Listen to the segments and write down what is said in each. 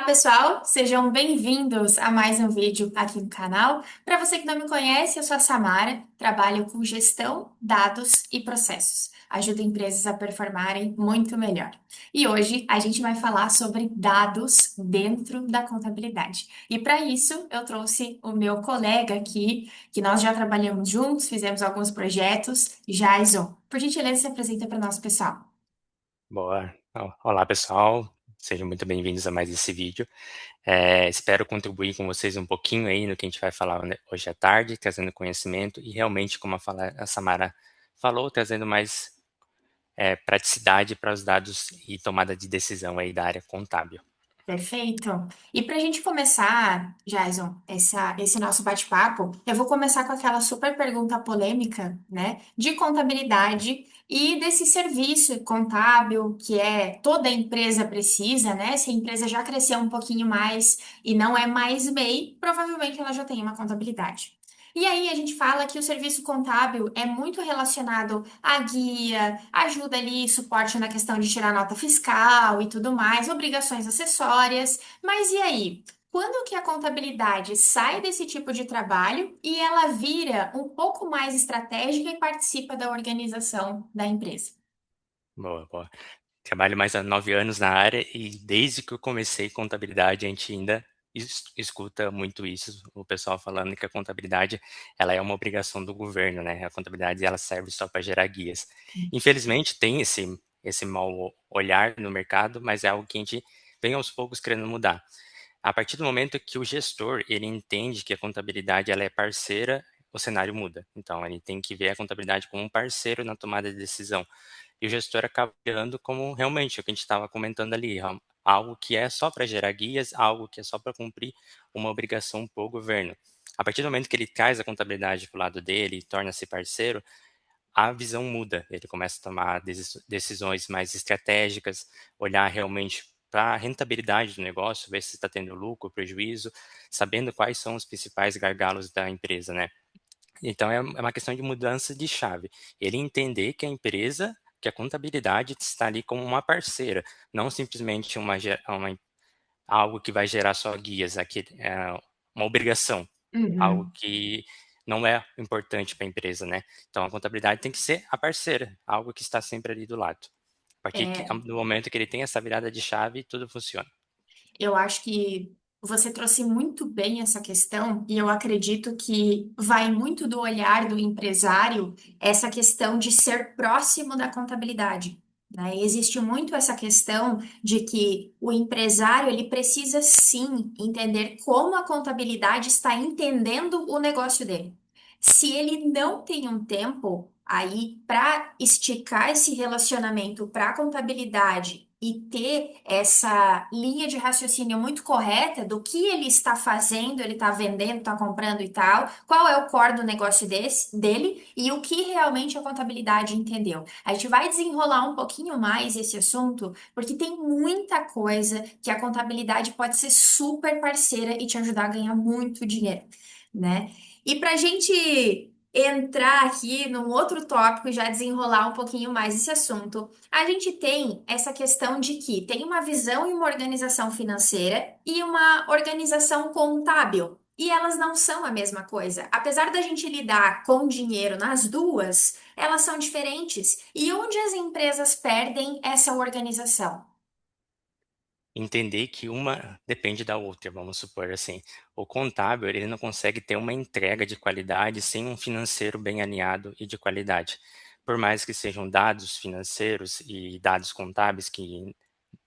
Pessoal, sejam bem-vindos a mais um vídeo aqui no canal. Para você que não me conhece, eu sou a Samara, trabalho com gestão, dados e processos. Ajudo empresas a performarem muito melhor. E hoje a gente vai falar sobre dados dentro da contabilidade. E para isso, eu trouxe o meu colega aqui, que nós já trabalhamos juntos, fizemos alguns projetos. Jason, por gentileza, se apresenta para o nosso pessoal. Boa. Olá, pessoal. Sejam muito bem-vindos a mais esse vídeo. Espero contribuir com vocês um pouquinho aí no que a gente vai falar hoje à tarde, trazendo conhecimento e realmente, como a Samara falou, trazendo mais praticidade para os dados e tomada de decisão aí da área contábil. Perfeito. E para a gente começar, Jason, esse nosso bate-papo, eu vou começar com aquela super pergunta polêmica, né, de contabilidade e desse serviço contábil que toda empresa precisa, né? Se a empresa já cresceu um pouquinho mais e não é mais MEI, provavelmente ela já tem uma contabilidade. E aí a gente fala que o serviço contábil é muito relacionado à guia, ajuda ali, suporte na questão de tirar nota fiscal e tudo mais, obrigações acessórias. Mas e aí? Quando que a contabilidade sai desse tipo de trabalho e ela vira um pouco mais estratégica e participa da organização da empresa? Boa, boa. Trabalho mais há 9 anos na área e desde que eu comecei contabilidade, a gente ainda escuta muito isso, o pessoal falando que a contabilidade, ela é uma obrigação do governo, né? A contabilidade, ela serve só para gerar guias. Infelizmente, tem esse mau olhar no mercado, mas é algo que a gente vem aos poucos querendo mudar. A partir do momento que o gestor, ele entende que a contabilidade, ela é parceira, o cenário muda. Então, ele tem que ver a contabilidade como um parceiro na tomada de decisão. E o gestor acaba olhando como realmente o que a gente estava comentando ali, algo que é só para gerar guias, algo que é só para cumprir uma obrigação para o governo. A partir do momento que ele traz a contabilidade para o lado dele e torna-se parceiro, a visão muda. Ele começa a tomar decisões mais estratégicas, olhar realmente para a rentabilidade do negócio, ver se está tendo lucro, prejuízo, sabendo quais são os principais gargalos da empresa, né? Então é uma questão de mudança de chave. Ele entender que a empresa, que a contabilidade está ali como uma parceira, não simplesmente algo que vai gerar só guias, uma obrigação, algo Uhum. que não é importante para a empresa, né? Então a contabilidade tem que ser a parceira, algo que está sempre ali do lado. A partir É, do momento que ele tem essa virada de chave, tudo funciona. Eu acho que você trouxe muito bem essa questão, e eu acredito que vai muito do olhar do empresário essa questão de ser próximo da contabilidade. Né? Existe muito essa questão de que o empresário ele precisa sim entender como a contabilidade está entendendo o negócio dele. Se ele não tem um tempo aí para esticar esse relacionamento para a contabilidade e ter essa linha de raciocínio muito correta do que ele está fazendo, ele está vendendo, está comprando e tal, qual é o core do negócio dele e o que realmente a contabilidade entendeu. A gente vai desenrolar um pouquinho mais esse assunto, porque tem muita coisa que a contabilidade pode ser super parceira e te ajudar a ganhar muito dinheiro, né? E para a gente entrar aqui num outro tópico e já desenrolar um pouquinho mais esse assunto, a gente tem essa questão de que tem uma visão e uma organização financeira e uma organização contábil. E elas não são a mesma coisa. Apesar da gente lidar com dinheiro nas duas, elas são diferentes. E onde as empresas perdem essa organização? Entender que uma depende da outra, vamos supor assim. O contábil, ele não consegue ter uma entrega de qualidade sem um financeiro bem alinhado e de qualidade. Por mais que sejam dados financeiros e dados contábeis que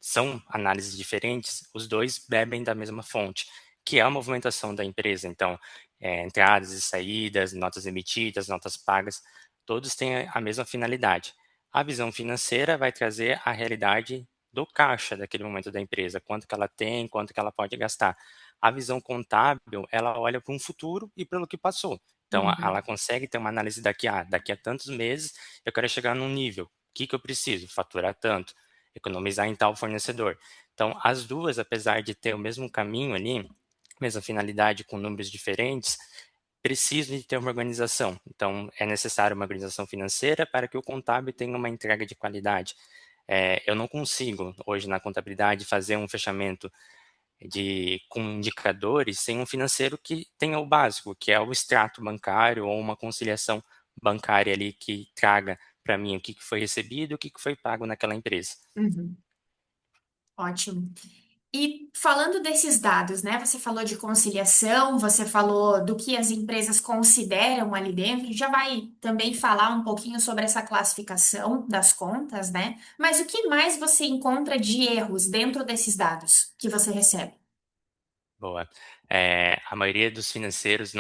são análises diferentes, os dois bebem da mesma fonte, que é a movimentação da empresa. Então, entradas e saídas, notas emitidas, notas pagas, todos têm a mesma finalidade. A visão financeira vai trazer a realidade do caixa daquele momento da empresa, quanto que ela tem, quanto que ela pode gastar. A visão contábil, ela olha para um futuro e pelo que passou. Então, ela Uhum. consegue ter uma análise daqui a tantos meses, eu quero chegar num nível. O que que eu preciso? Faturar tanto, economizar em tal fornecedor. Então, as duas, apesar de ter o mesmo caminho ali, mesma finalidade com números diferentes, precisam de ter uma organização. Então, é necessário uma organização financeira para que o contábil tenha uma entrega de qualidade. Eu não consigo, hoje na contabilidade, fazer um fechamento com indicadores sem um financeiro que tenha o básico, que é o extrato bancário ou uma conciliação bancária ali que traga para mim o que que foi recebido, o que que foi pago naquela empresa. Uhum. Ótimo. E falando desses dados, né? Você falou de conciliação, você falou do que as empresas consideram ali dentro, a gente já vai também falar um pouquinho sobre essa classificação das contas, né? Mas o que mais você encontra de erros dentro desses dados que você recebe? Boa. A maioria dos financeiros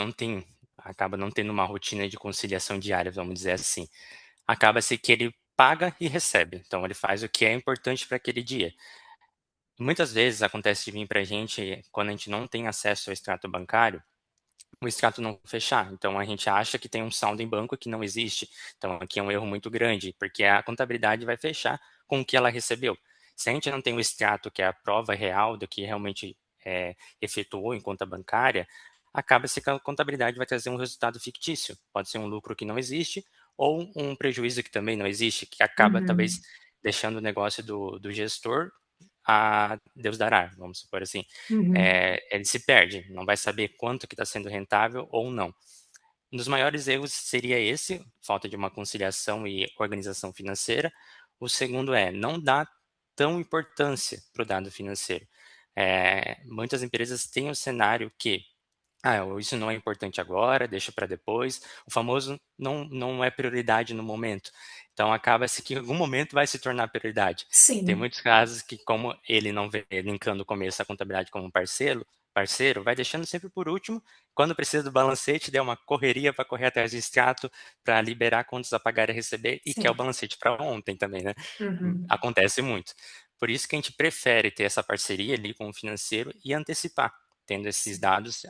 acaba não tendo uma rotina de conciliação diária, vamos dizer assim. Acaba-se que ele paga e recebe, então ele faz o que é importante para aquele dia. Muitas vezes acontece de vir para a gente, quando a gente não tem acesso ao extrato bancário, o extrato não fechar. Então a gente acha que tem um saldo em banco que não existe. Então aqui é um erro muito grande, porque a contabilidade vai fechar com o que ela recebeu. Se a gente não tem o extrato, que é a prova real do que realmente efetuou em conta bancária, acaba-se que a contabilidade vai trazer um resultado fictício. Pode ser um lucro que não existe ou um prejuízo que também não existe, que acaba talvez Uhum, deixando o negócio do gestor a Deus dará, vamos supor assim. uhum, Ele se perde, não vai saber quanto que está sendo rentável ou não. Um dos maiores erros seria esse, falta de uma conciliação e organização financeira. O segundo é não dar tão importância para o dado financeiro. Muitas empresas têm o cenário que isso não é importante agora, deixa para depois. O famoso não é prioridade no momento. Então acaba-se que em algum momento vai se tornar prioridade. Tem sim, muitos casos que, como ele não vê linkando o começo a contabilidade como um parceiro, vai deixando sempre por último. Quando precisa do balancete, deu uma correria para correr atrás do extrato, para liberar contas a pagar e a receber, e quer o sim. balancete para ontem também, né? Uhum, Acontece muito. Por isso que a gente prefere ter essa parceria ali com o financeiro e antecipar, tendo esses sim. dados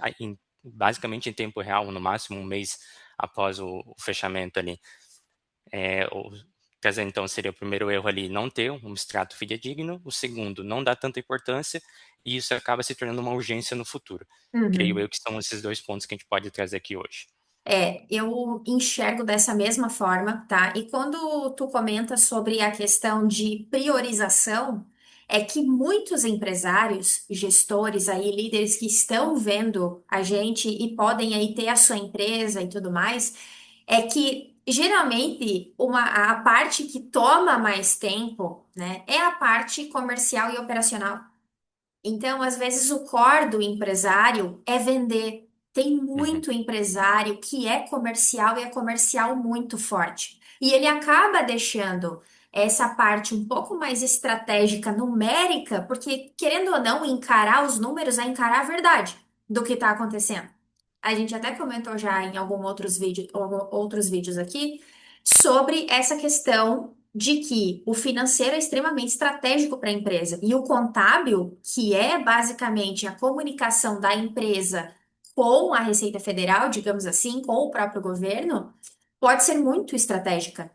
basicamente em tempo real, no máximo um mês após o fechamento ali. É, o, Quer dizer, então seria o primeiro erro ali não ter um extrato fidedigno, o segundo não dar tanta importância, e isso acaba se tornando uma urgência no futuro. Creio eu Uhum. que são esses dois pontos que a gente pode trazer aqui hoje. Eu enxergo dessa mesma forma, tá? E quando tu comenta sobre a questão de priorização, é que muitos empresários, gestores aí, líderes que estão vendo a gente e podem aí ter a sua empresa e tudo mais, é que geralmente a parte que toma mais tempo, né, é a parte comercial e operacional. Então, às vezes, o core do empresário é vender. Tem Uhum, muito empresário que é comercial e é comercial muito forte. E ele acaba deixando essa parte um pouco mais estratégica, numérica, porque, querendo ou não, encarar os números é encarar a verdade do que está acontecendo. A gente até comentou já em outros vídeos aqui sobre essa questão de que o financeiro é extremamente estratégico para a empresa e o contábil, que é basicamente a comunicação da empresa com a Receita Federal, digamos assim, com o próprio governo, pode ser muito estratégica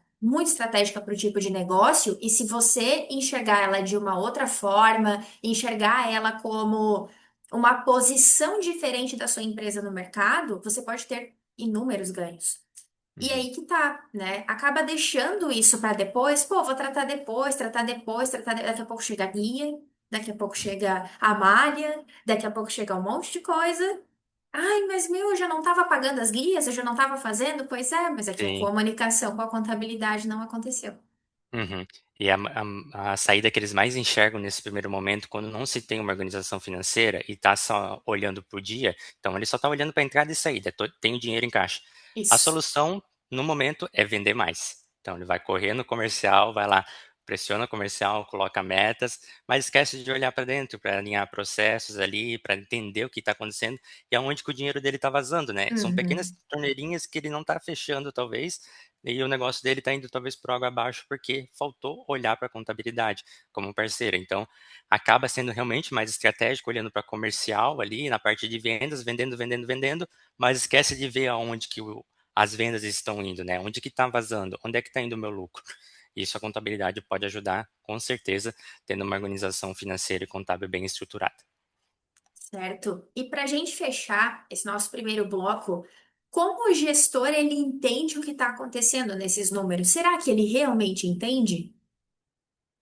para o tipo de negócio, e se você enxergar ela de uma outra forma, enxergar ela como uma posição diferente da sua empresa no mercado, você pode ter inúmeros ganhos. E uhum. aí que tá, né? Acaba deixando isso para depois. Pô, vou tratar depois, daqui a pouco chega a guia, daqui a pouco chega a malha, daqui a pouco chega um monte de coisa. Ai, mas meu, eu já não estava pagando as guias, eu já não estava fazendo? Pois é, mas é que a Sim. comunicação com a contabilidade não aconteceu. Uhum. E a saída que eles mais enxergam nesse primeiro momento, quando não se tem uma organização financeira e está só olhando para o dia, então ele só está olhando para a entrada e saída, tem o dinheiro em caixa. A Isso. solução, no momento, é vender mais. Então ele vai correr no comercial, vai lá, pressiona o comercial, coloca metas, mas esquece de olhar para dentro, para alinhar processos ali, para entender o que está acontecendo e aonde que o dinheiro dele está vazando, né? São pequenas Uhum. torneirinhas que ele não está fechando, talvez, e o negócio dele está indo talvez por água abaixo porque faltou olhar para a contabilidade como um parceiro. Então, acaba sendo realmente mais estratégico olhando para comercial ali na parte de vendas, vendendo, vendendo, vendendo, mas esquece de ver aonde que as vendas estão indo, né? Onde que está vazando? Onde é que está indo o meu lucro? Isso a contabilidade pode ajudar, com certeza, tendo uma organização financeira e contábil bem estruturada. Certo. E para a gente fechar esse nosso primeiro bloco, como o gestor ele entende o que está acontecendo nesses números? Será que ele realmente entende?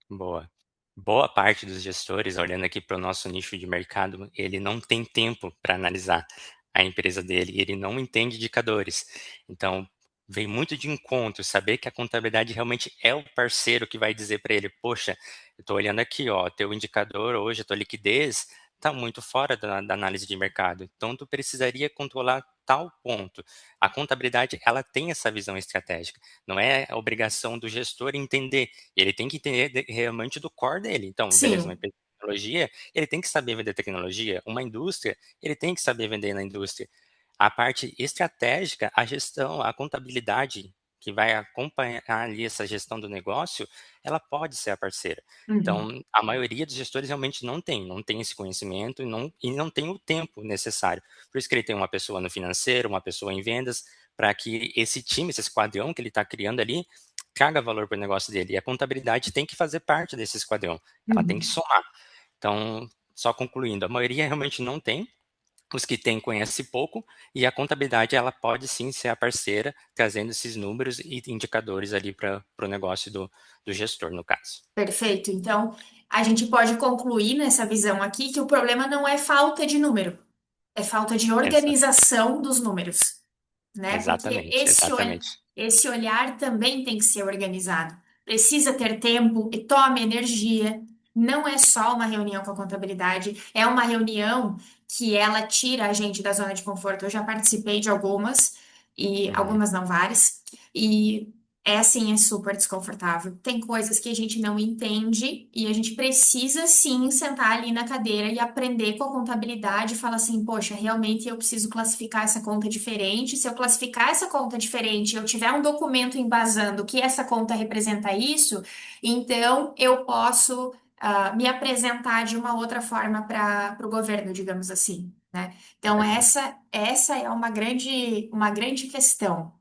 Boa. boa parte dos gestores, olhando aqui para o nosso nicho de mercado, ele não tem tempo para analisar a empresa dele, ele não entende indicadores. Então, vem muito de encontro saber que a contabilidade realmente é o parceiro que vai dizer para ele: poxa, eu estou olhando aqui, ó, teu indicador hoje, a tua liquidez está muito fora da análise de mercado. Então, tu precisaria controlar tal ponto. A contabilidade, ela tem essa visão estratégica. Não é a obrigação do gestor entender, e ele tem que entender realmente do core dele. Então, beleza, uma Sim. empresa de tecnologia, ele tem que saber vender tecnologia. Uma indústria, ele tem que saber vender na indústria. A parte estratégica, a gestão, a contabilidade que vai acompanhar ali essa gestão do negócio, ela pode ser a parceira. Uhum. Então, a maioria dos gestores realmente não tem esse conhecimento e não tem o tempo necessário. Por isso que ele tem uma pessoa no financeiro, uma pessoa em vendas, para que esse time, esse esquadrão que ele está criando ali, traga valor para o negócio dele. E a contabilidade tem que fazer parte desse esquadrão. Ela tem que Uhum. somar. Então, só concluindo, a maioria realmente não tem. Os que têm conhecem pouco e a contabilidade ela pode sim ser a parceira, trazendo esses números e indicadores ali para o negócio do gestor, no caso. Perfeito. Então, a gente pode concluir nessa visão aqui que o problema não é falta de número, é falta de Exa- organização dos números, né? Porque exatamente, exatamente. esse olhar também tem que ser organizado. Precisa ter tempo e tome energia. Não é só uma reunião com a contabilidade, é uma reunião que ela tira a gente da zona de conforto. Eu já participei de algumas, e Uhum. algumas não várias, e é assim, é super desconfortável. Tem coisas que a gente não entende e a gente precisa sim sentar ali na cadeira e aprender com a contabilidade e falar assim, poxa, realmente eu preciso classificar essa conta diferente. Se eu classificar essa conta diferente, eu tiver um documento embasando que essa conta representa isso, então eu posso me apresentar de uma outra forma para o governo, digamos assim, né? Então Verdade. essa é uma grande questão.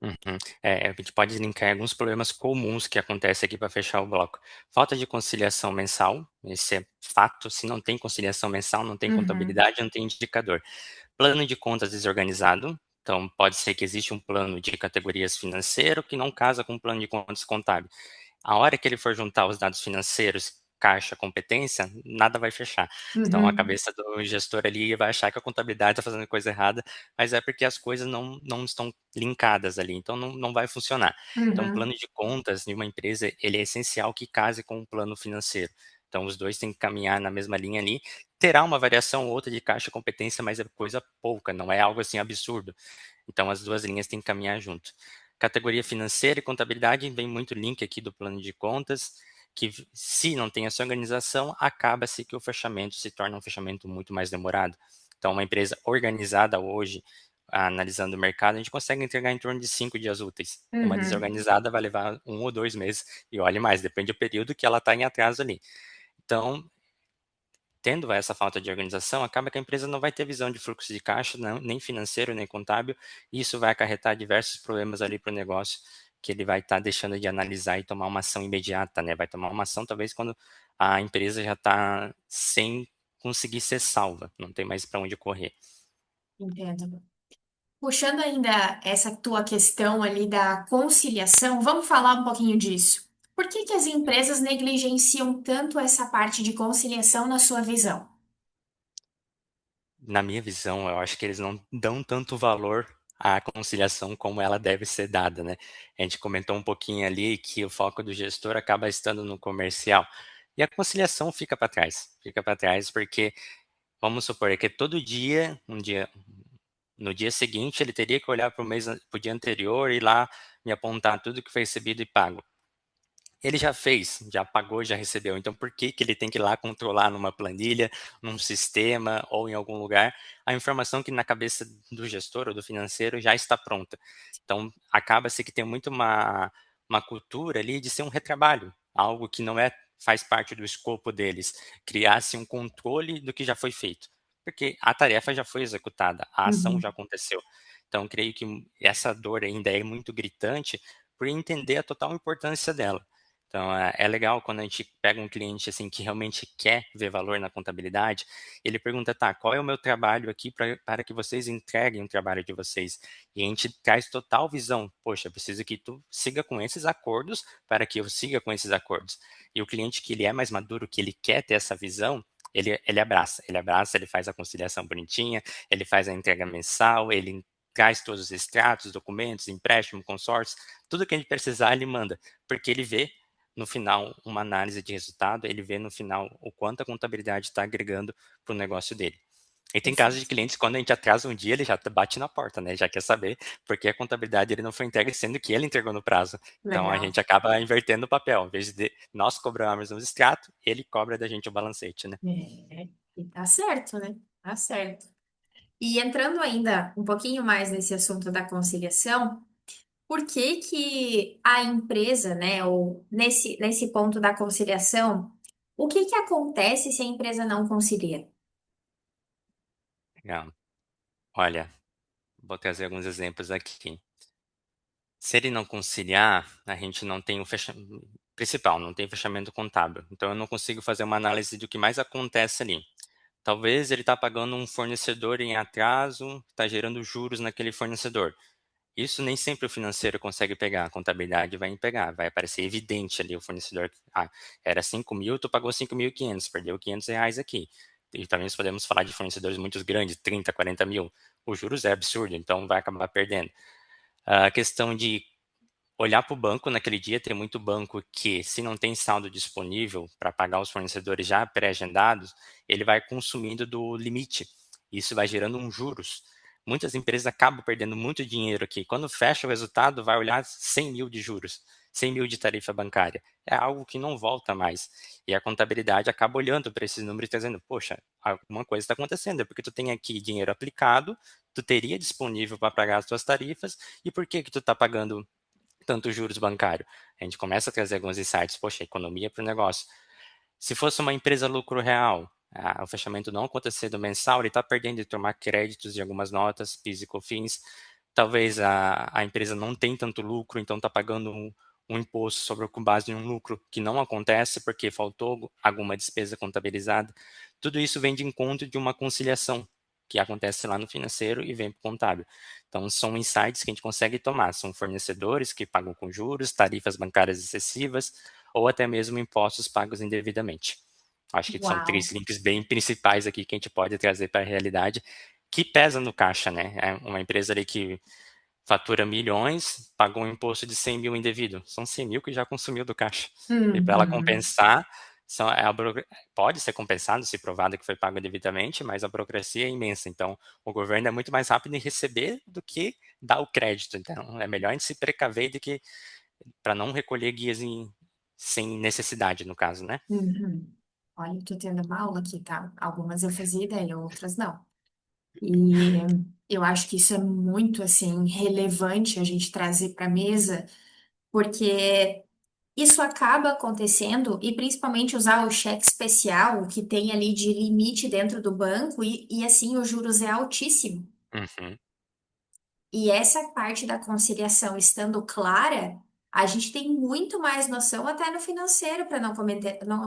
Uhum. A gente pode linkar alguns problemas comuns que acontecem aqui para fechar o bloco. Falta de conciliação mensal, esse é fato. Se não tem conciliação mensal, não tem Uhum, contabilidade, não tem indicador. Plano de contas desorganizado. Então, pode ser que exista um plano de categorias financeiro que não casa com o plano de contas contábil. A hora que ele for juntar os dados financeiros, caixa, competência, nada vai fechar. Então, a uhum, cabeça do gestor ali vai achar que a contabilidade está fazendo coisa errada, mas é porque as coisas não estão linkadas ali, então não vai funcionar. Então, um uhum. plano de contas de uma empresa, ele é essencial que case com o plano financeiro. Então, os dois têm que caminhar na mesma linha ali. Terá uma variação ou outra de caixa e competência, mas é coisa pouca, não é algo assim absurdo. Então, as duas linhas têm que caminhar junto. Categoria financeira e contabilidade vem muito link aqui do plano de contas, que se não tem essa organização, acaba-se que o fechamento se torna um fechamento muito mais demorado. Então, uma empresa organizada hoje, analisando o mercado, a gente consegue entregar em torno de 5 dias úteis. Uma Uhum, desorganizada vai levar 1 ou 2 meses, e olhe mais, depende do período que ela está em atraso ali. Então, tendo essa falta de organização, acaba que a empresa não vai ter visão de fluxo de caixa, nem financeiro, nem contábil, e isso vai acarretar diversos problemas ali para o negócio, que ele vai estar deixando de analisar e tomar uma ação imediata, né? Vai tomar uma ação talvez quando a empresa já está sem conseguir ser salva, não tem mais para onde correr. entendo. Puxando ainda essa tua questão ali da conciliação, vamos falar um pouquinho disso. Por que que as empresas negligenciam tanto essa parte de conciliação na sua visão? Na minha visão, eu acho que eles não dão tanto valor à conciliação como ela deve ser dada, né? A gente comentou um pouquinho ali que o foco do gestor acaba estando no comercial. E a conciliação fica para trás porque, vamos supor, é que todo dia, no dia seguinte, ele teria que olhar para o dia anterior e ir lá me apontar tudo que foi recebido e pago. Ele já fez, já pagou, já recebeu. Então, por que que ele tem que ir lá controlar numa planilha, num sistema ou em algum lugar a informação que na cabeça do gestor ou do financeiro já está pronta? Então, acaba-se que tem muito uma cultura ali de ser um retrabalho, algo que não faz parte do escopo deles, criar-se um controle do que já foi feito, porque a tarefa já foi executada, a ação já Uhum, aconteceu. Então, creio que essa dor ainda é muito gritante por entender a total importância dela. Então, é legal quando a gente pega um cliente, assim, que realmente quer ver valor na contabilidade, ele pergunta: "Tá, qual é o meu trabalho aqui para que vocês entreguem o trabalho de vocês?". E a gente traz total visão: "Poxa, eu preciso que tu siga com esses acordos para que eu siga com esses acordos". E o cliente que ele é mais maduro, que ele quer ter essa visão, ele abraça, ele faz a conciliação bonitinha, ele faz a entrega mensal, ele traz todos os extratos, documentos, empréstimo, consórcio, tudo que a gente precisar ele manda, porque ele vê no final uma análise de resultado, ele vê no final o quanto a contabilidade está agregando para o negócio dele. E tem casos de Perfeito. clientes, quando a gente atrasa um dia, ele já bate na porta, né? Já quer saber porque a contabilidade ele não foi entregue, sendo que ele entregou no prazo. Então a Legal. gente acaba invertendo o papel. Em vez de nós cobrarmos um extrato, ele cobra da gente o balancete, né? É, e tá certo, né? Tá certo. E entrando ainda um pouquinho mais nesse assunto da conciliação, por que que a empresa, né, ou nesse ponto da conciliação, o que que acontece se a empresa não concilia? Legal. Olha, vou trazer alguns exemplos aqui. Se ele não conciliar, a gente não tem o fechamento principal, não tem fechamento contábil. Então eu não consigo fazer uma análise do que mais acontece ali. Talvez ele está pagando um fornecedor em atraso, está gerando juros naquele fornecedor. Isso nem sempre o financeiro consegue pegar, a contabilidade vai pegar, vai aparecer evidente ali o fornecedor. Ah, era 5.000, tu pagou 5.500, perdeu R$ 500 aqui. E também nós podemos falar de fornecedores muito grandes, 30, 40 mil. Os juros é absurdo, então vai acabar perdendo. A questão de olhar para o banco naquele dia, tem muito banco que, se não tem saldo disponível para pagar os fornecedores já pré-agendados, ele vai consumindo do limite. Isso vai gerando um juros. Muitas empresas acabam perdendo muito dinheiro aqui. Quando fecha o resultado, vai olhar 100 mil de juros, 100 mil de tarifa bancária. É algo que não volta mais. E a contabilidade acaba olhando para esses números e dizendo, poxa, alguma coisa está acontecendo, é porque tu tem aqui dinheiro aplicado, tu teria disponível para pagar as tuas tarifas, e por que que tu está pagando tanto juros bancário? A gente começa a trazer alguns insights, poxa, economia para o negócio. Se fosse uma empresa lucro real, o fechamento não acontecendo mensal, ele está perdendo de tomar créditos de algumas notas, PIS e COFINS. Talvez a empresa não tem tanto lucro, então está pagando um imposto sobre com base em um lucro que não acontece porque faltou alguma despesa contabilizada. Tudo isso vem de encontro de uma conciliação que acontece lá no financeiro e vem para o contábil. Então, são insights que a gente consegue tomar. São fornecedores que pagam com juros, tarifas bancárias excessivas, ou até mesmo impostos pagos indevidamente. Acho que são Uau. 3 links bem principais aqui que a gente pode trazer para a realidade, que pesa no caixa, né? É uma empresa ali que fatura milhões, pagou um imposto de 100 mil indevido. São 100 mil que já consumiu do caixa. E para ela Uhum. compensar, pode ser compensado se provado que foi pago indevidamente, mas a burocracia é imensa. Então, o governo é muito mais rápido em receber do que dar o crédito. Então, é melhor a gente se precaver do que para não recolher guias sem necessidade, no caso, né? Uhum. Olha, eu tô tendo uma aula aqui, tá? Algumas eu fazia ideia, outras não. E eu acho que isso é muito, assim, relevante a gente trazer para a mesa, porque isso acaba acontecendo, e principalmente usar o cheque especial que tem ali de limite dentro do banco, e assim, os juros é altíssimo. Uhum, E essa parte da conciliação estando clara, a gente tem muito mais noção até no financeiro para não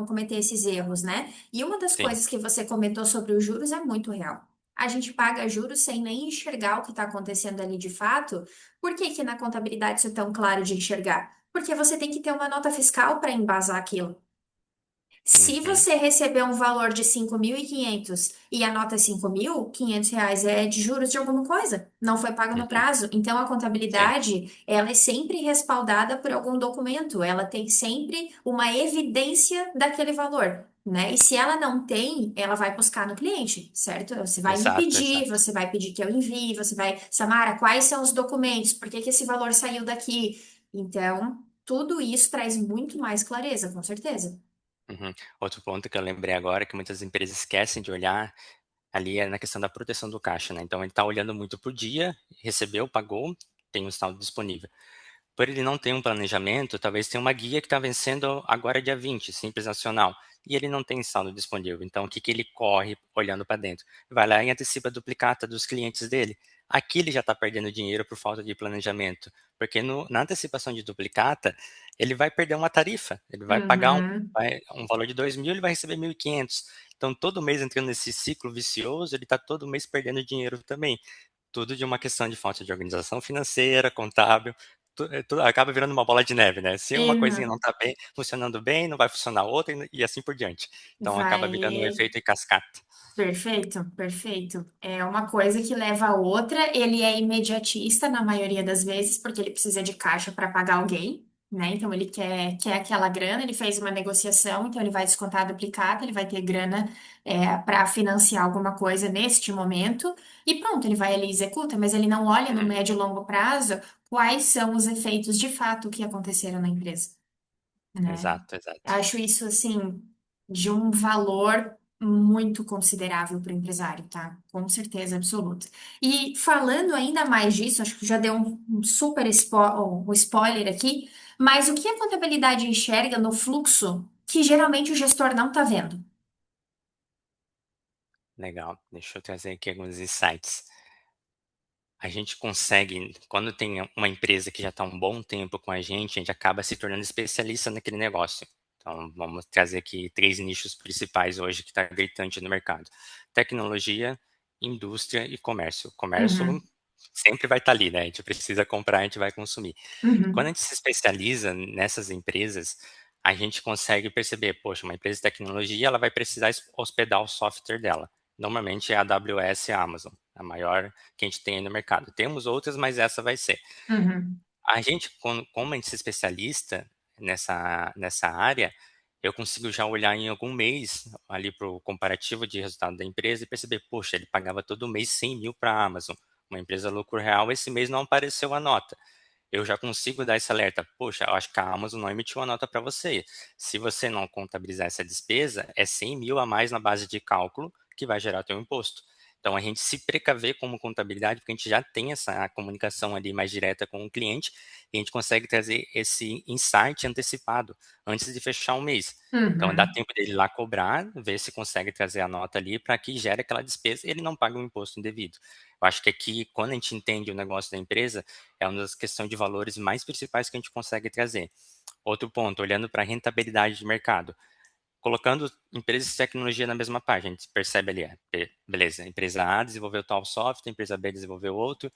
cometer esses erros, né? E uma das sim. coisas que você comentou sobre os juros é muito real. A gente paga juros sem nem enxergar o que está acontecendo ali de fato. Por que que na contabilidade isso é tão claro de enxergar? Porque você tem que ter uma nota fiscal para embasar aquilo. Se Uhum, você receber um valor de 5.500 e a nota é 5.500 reais é de juros de alguma coisa, não foi pago no uhum, prazo. Então, a sim, contabilidade, ela é sempre respaldada por algum documento, ela tem sempre uma evidência daquele valor, né? E se ela não tem, ela vai buscar no cliente, certo? Você vai me exato, pedir, exato. você vai pedir que eu envie, você vai, Samara, quais são os documentos? Por que que esse valor saiu daqui? Então, tudo isso traz muito mais clareza, com certeza. Uhum. Outro ponto que eu lembrei agora, que muitas empresas esquecem de olhar, ali é na questão da proteção do caixa, né? Então ele está olhando muito por dia, recebeu, pagou, tem um saldo disponível. Por ele não ter um planejamento, talvez tenha uma guia que está vencendo agora dia 20, Simples Nacional, e ele não tem saldo disponível. Então, o que que ele corre olhando para dentro? Vai lá e antecipa a duplicata dos clientes dele. aqui ele já está perdendo dinheiro por falta de planejamento, porque na antecipação de duplicata, ele vai perder uma tarifa, ele vai pagar Uhum. um valor de 2.000, ele vai receber 1.500. Então, todo mês entrando nesse ciclo vicioso, ele está todo mês perdendo dinheiro também. Tudo de uma questão de falta de organização financeira, contábil, acaba virando uma bola de neve, né? Se uma coisinha não E está bem, funcionando bem, não vai funcionar outra e assim por diante. Então, acaba virando um vai. efeito em cascata. Perfeito, perfeito. É uma coisa que leva a outra. Ele é imediatista na maioria das vezes, porque ele precisa de caixa para pagar alguém, né? Então ele quer aquela grana, ele fez uma negociação, então ele vai descontar a duplicata, ele vai ter grana para financiar alguma coisa neste momento, e pronto, ele vai ali e executa, mas ele não olha no Uhum. médio e longo prazo quais são os efeitos de fato que aconteceram na empresa, né? Exato, exato. Acho isso, assim, de um valor muito considerável para o empresário, tá? Com certeza absoluta. E falando ainda mais disso, acho que já deu um super um spoiler aqui, mas o que a contabilidade enxerga no fluxo que geralmente o gestor não está vendo? Legal. Deixa eu trazer aqui alguns insights. A gente consegue, quando tem uma empresa que já está um bom tempo com a gente acaba se tornando especialista naquele negócio. Então, vamos trazer aqui 3 nichos principais hoje que está gritante no mercado: tecnologia, indústria e comércio. O comércio Uhum, sempre vai estar ali, né? A gente precisa comprar, a gente vai consumir. Quando a uhum, gente se especializa nessas empresas, a gente consegue perceber, poxa, uma empresa de tecnologia, ela vai precisar hospedar o software dela. Normalmente é a AWS e a Amazon, a maior que a gente tem aí no mercado. Temos outras, mas essa vai ser. uhum, A gente, como a gente se especialista nessa área, eu consigo já olhar em algum mês ali para o comparativo de resultado da empresa e perceber, poxa, ele pagava todo mês 100 mil para a Amazon, uma empresa lucro real, esse mês não apareceu a nota. Eu já consigo dar esse alerta. Poxa, eu acho que a Amazon não emitiu uma nota para você. Se você não contabilizar essa despesa, é 100 mil a mais na base de cálculo que vai gerar teu imposto. Então, a gente se precaver como contabilidade, porque a gente já tem essa comunicação ali mais direta com o cliente, e a gente consegue trazer esse insight antecipado, antes de fechar um mês. Então, dá uhum. tempo dele ir lá cobrar, ver se consegue trazer a nota ali para que gere aquela despesa e ele não pague o imposto indevido. Eu acho que aqui, quando a gente entende o negócio da empresa, é uma das questões de valores mais principais que a gente consegue trazer. Outro ponto, olhando para a rentabilidade de mercado, colocando empresas de tecnologia na mesma página, a gente percebe ali, beleza, a empresa A desenvolveu tal software, a empresa B desenvolveu outro,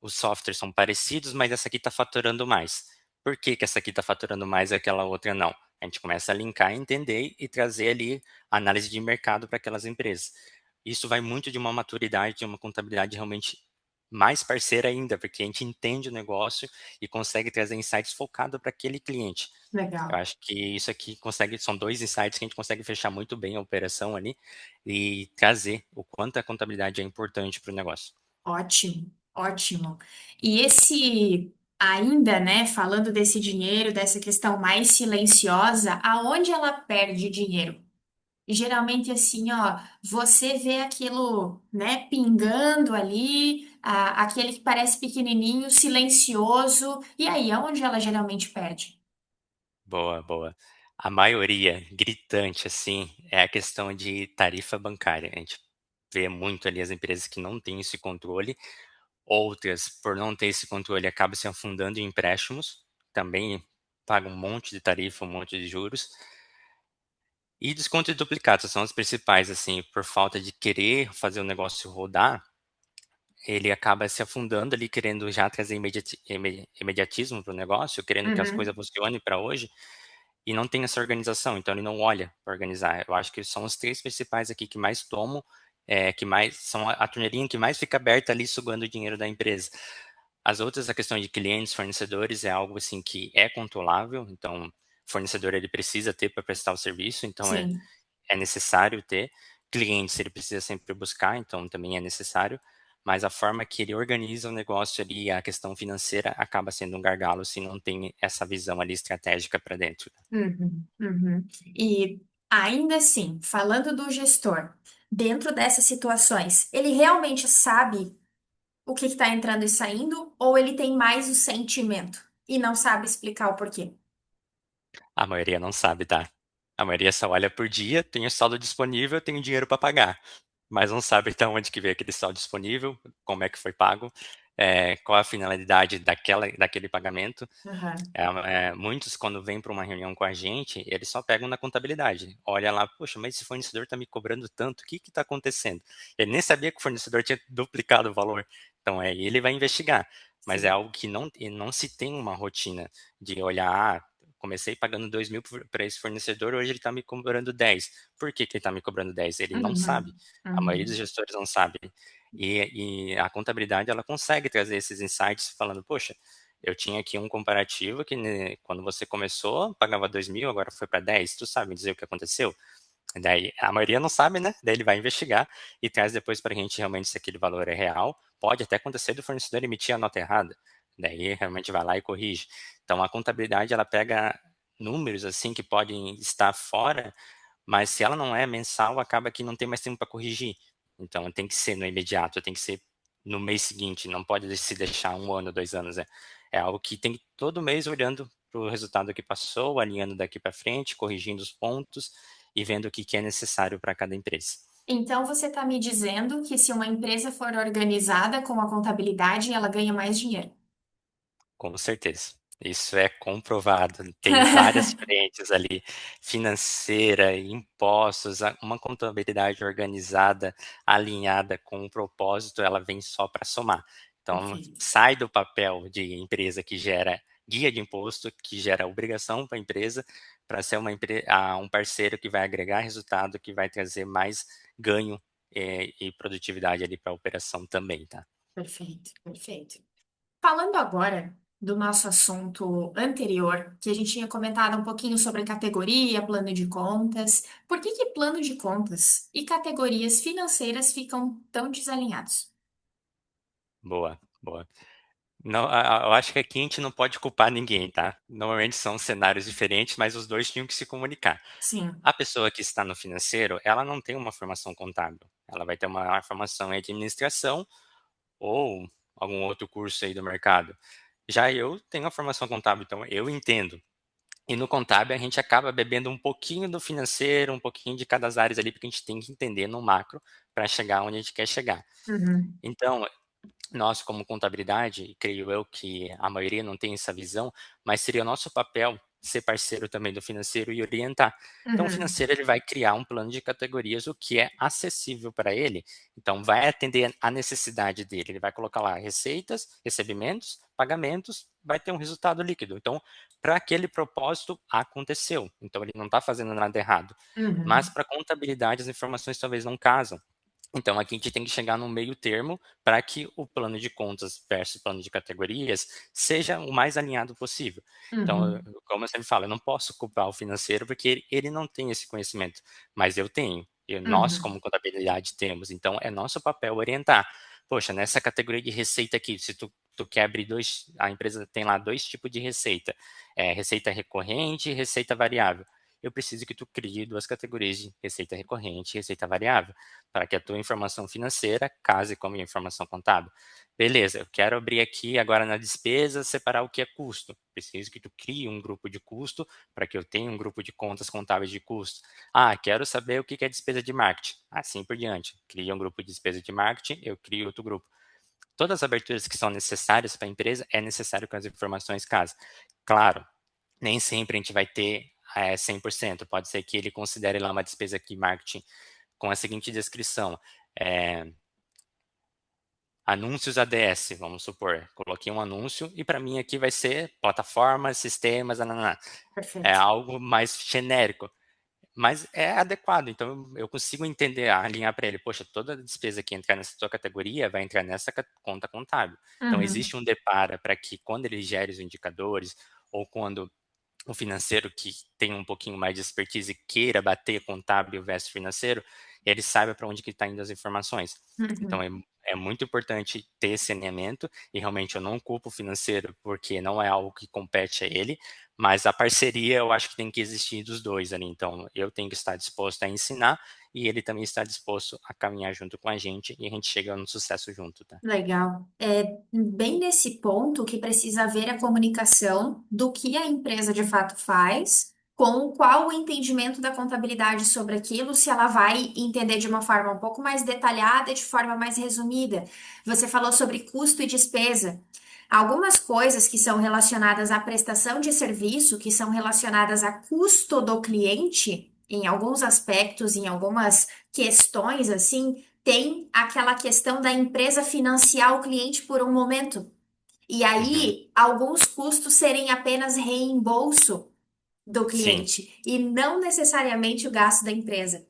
os softwares são parecidos, mas essa aqui está faturando mais. Por que, que essa aqui está faturando mais e aquela outra não? A gente começa a linkar, entender e trazer ali análise de mercado para aquelas empresas. Isso vai muito de uma maturidade, de uma contabilidade realmente mais parceira ainda, porque a gente entende o negócio e consegue trazer insights focados para aquele cliente. Eu Legal. acho que isso aqui consegue, são 2 insights que a gente consegue fechar muito bem a operação ali e trazer o quanto a contabilidade é importante para o negócio. Ótimo, ótimo. E esse ainda, né, falando desse dinheiro, dessa questão mais silenciosa, aonde ela perde dinheiro? Geralmente assim, ó, você vê aquilo, né, pingando ali, aquele que parece pequenininho, silencioso, e aí, aonde ela geralmente perde? Boa, boa. A maioria gritante, assim, é a questão de tarifa bancária. A gente vê muito ali as empresas que não têm esse controle, outras, por não ter esse controle, acabam se afundando em empréstimos, também pagam um monte de tarifa, um monte de juros. E desconto de duplicatas são as principais, assim, por falta de querer fazer o negócio rodar, ele acaba se afundando ali, querendo já trazer imediatismo para o negócio, querendo que as coisas Uhum, funcionem para hoje, e não tem essa organização, então ele não olha para organizar. Eu acho que são os 3 principais aqui que mais tomam, que mais são a torneirinha que mais fica aberta ali sugando o dinheiro da empresa. As outras, a questão de clientes, fornecedores, é algo assim que é controlável, então o fornecedor ele precisa ter para prestar o serviço, então sim. é necessário ter. Clientes ele precisa sempre buscar, então também é necessário, mas a forma que ele organiza o negócio ali, a questão financeira, acaba sendo um gargalo se não tem essa visão ali estratégica para dentro. Uhum, uhum. E ainda assim, falando do gestor, dentro dessas situações, ele realmente sabe o que está entrando e saindo, ou ele tem mais o sentimento e não sabe explicar o porquê? A maioria não sabe, tá? A maioria só olha por dia, tem o saldo disponível, tem o dinheiro para pagar. mas não sabe então onde que veio aquele saldo disponível, como é que foi pago, qual a finalidade daquele pagamento. Aham. Muitos, quando vêm para uma reunião com a gente, eles só pegam na contabilidade. Olha lá, poxa, mas esse fornecedor está me cobrando tanto, o que está acontecendo? Ele nem sabia que o fornecedor tinha duplicado o valor. Então, aí ele vai investigar. Mas é Sim. algo que não se tem uma rotina de olhar, comecei pagando 2.000 para esse fornecedor, hoje ele está me cobrando 10. Por que, que ele está me cobrando 10? Ele não sabe. Uhum. A maioria dos Uhum. gestores não sabe. E a contabilidade, ela consegue trazer esses insights falando, poxa, eu tinha aqui um comparativo que né, quando você começou, pagava 2.000, agora foi para 10. Tu sabe dizer o que aconteceu? Daí a maioria não sabe, né? Daí ele vai investigar e traz depois para a gente realmente se aquele valor é real. Pode até acontecer do fornecedor emitir a nota errada. Daí realmente vai lá e corrige. Então a contabilidade ela pega números assim que podem estar fora, mas se ela não é mensal, acaba que não tem mais tempo para corrigir. Então tem que ser no imediato, tem que ser no mês seguinte, não pode se deixar 1 ano, 2 anos. É algo que tem que todo mês olhando para o resultado que passou, alinhando daqui para frente, corrigindo os pontos e vendo o que é necessário para cada empresa. Então, você está me dizendo que se uma empresa for organizada com a contabilidade, ela ganha mais dinheiro. Com certeza. Isso é comprovado. Tem várias frentes ali, financeira, impostos, uma contabilidade organizada, alinhada com um propósito, ela vem só para somar. Então, Perfeito. sai do papel de empresa que gera guia de imposto, que gera obrigação para a empresa, para ser um parceiro que vai agregar resultado, que vai trazer mais ganho e produtividade ali para a operação também, tá? Perfeito, perfeito. Falando agora do nosso assunto anterior, que a gente tinha comentado um pouquinho sobre categoria, plano de contas, por que que plano de contas e categorias financeiras ficam tão desalinhados? Boa, boa. Não, eu acho que aqui a gente não pode culpar ninguém, tá? Normalmente são cenários diferentes, mas os dois tinham que se comunicar. Sim. A pessoa que está no financeiro, ela não tem uma formação contábil. Ela vai ter uma formação em administração ou algum outro curso aí do mercado. Já eu tenho a formação contábil, então eu entendo. E no contábil a gente acaba bebendo um pouquinho do financeiro, um pouquinho de cada das áreas ali, porque a gente tem que entender no macro para chegar onde a gente quer chegar. Uhum. Então, nós, como contabilidade, creio eu que a maioria não tem essa visão, mas seria o nosso papel ser parceiro também do financeiro e orientar. Então, o Uhum. financeiro ele vai criar um plano de categorias, o que é acessível para ele. Então, vai atender a necessidade dele. Ele vai colocar lá receitas, recebimentos, pagamentos, vai ter um resultado líquido. Então, para aquele propósito, aconteceu. Então, ele não está fazendo nada errado. Mas Uhum. para contabilidade, as informações talvez não casam. Então, aqui a gente tem que chegar num meio termo para que o plano de contas versus plano de categorias seja o mais alinhado possível. Então, Uhum. como eu sempre falo, eu não posso culpar o financeiro porque ele não tem esse conhecimento, mas eu tenho. E nós, Uhum. como contabilidade, temos. Então, é nosso papel orientar. Poxa, nessa categoria de receita aqui, se tu quer abrir a empresa tem lá 2 tipos de receita, receita recorrente e receita variável. Eu preciso que tu crie 2 categorias de receita recorrente e receita variável para que a tua informação financeira case com a minha informação contábil. Beleza, eu quero abrir aqui agora na despesa, separar o que é custo. Preciso que tu crie um grupo de custo para que eu tenha um grupo de contas contábeis de custo. Ah, quero saber o que é despesa de marketing. Assim por diante. Cria um grupo de despesa de marketing, eu crio outro grupo. Todas as aberturas que são necessárias para a empresa, é necessário que as informações casem. Claro, nem sempre a gente vai ter 100%. Pode ser que ele considere lá uma despesa aqui marketing com a seguinte descrição: é, anúncios ADS, vamos supor. Coloquei um anúncio e para mim aqui vai ser plataformas, sistemas, ananá. É Perfeito. algo mais genérico, mas é adequado. Então eu consigo entender, alinhar para ele. Poxa, toda despesa que entrar nessa sua categoria vai entrar nessa conta contábil. Então Uhum. existe um depara para que quando ele gere os indicadores ou quando o financeiro que tem um pouquinho mais de expertise queira bater contábil versus financeiro, ele saiba para onde que está indo as informações. Então Uhum. é muito importante ter esse alinhamento e realmente eu não culpo o financeiro porque não é algo que compete a ele, mas a parceria eu acho que tem que existir dos dois ali. Então eu tenho que estar disposto a ensinar e ele também está disposto a caminhar junto com a gente e a gente chega no sucesso junto, tá? Legal. É bem nesse ponto que precisa haver a comunicação do que a empresa de fato faz com qual o entendimento da contabilidade sobre aquilo, se ela vai entender de uma forma um pouco mais detalhada, e de forma mais resumida. Você falou sobre custo e despesa. Algumas coisas que são relacionadas à prestação de serviço, que são relacionadas a custo do cliente, em alguns aspectos, em algumas questões, assim, tem aquela questão da empresa financiar o cliente por um momento. E Uhum. aí, alguns custos serem apenas reembolso do Sim. cliente e não necessariamente o gasto da empresa.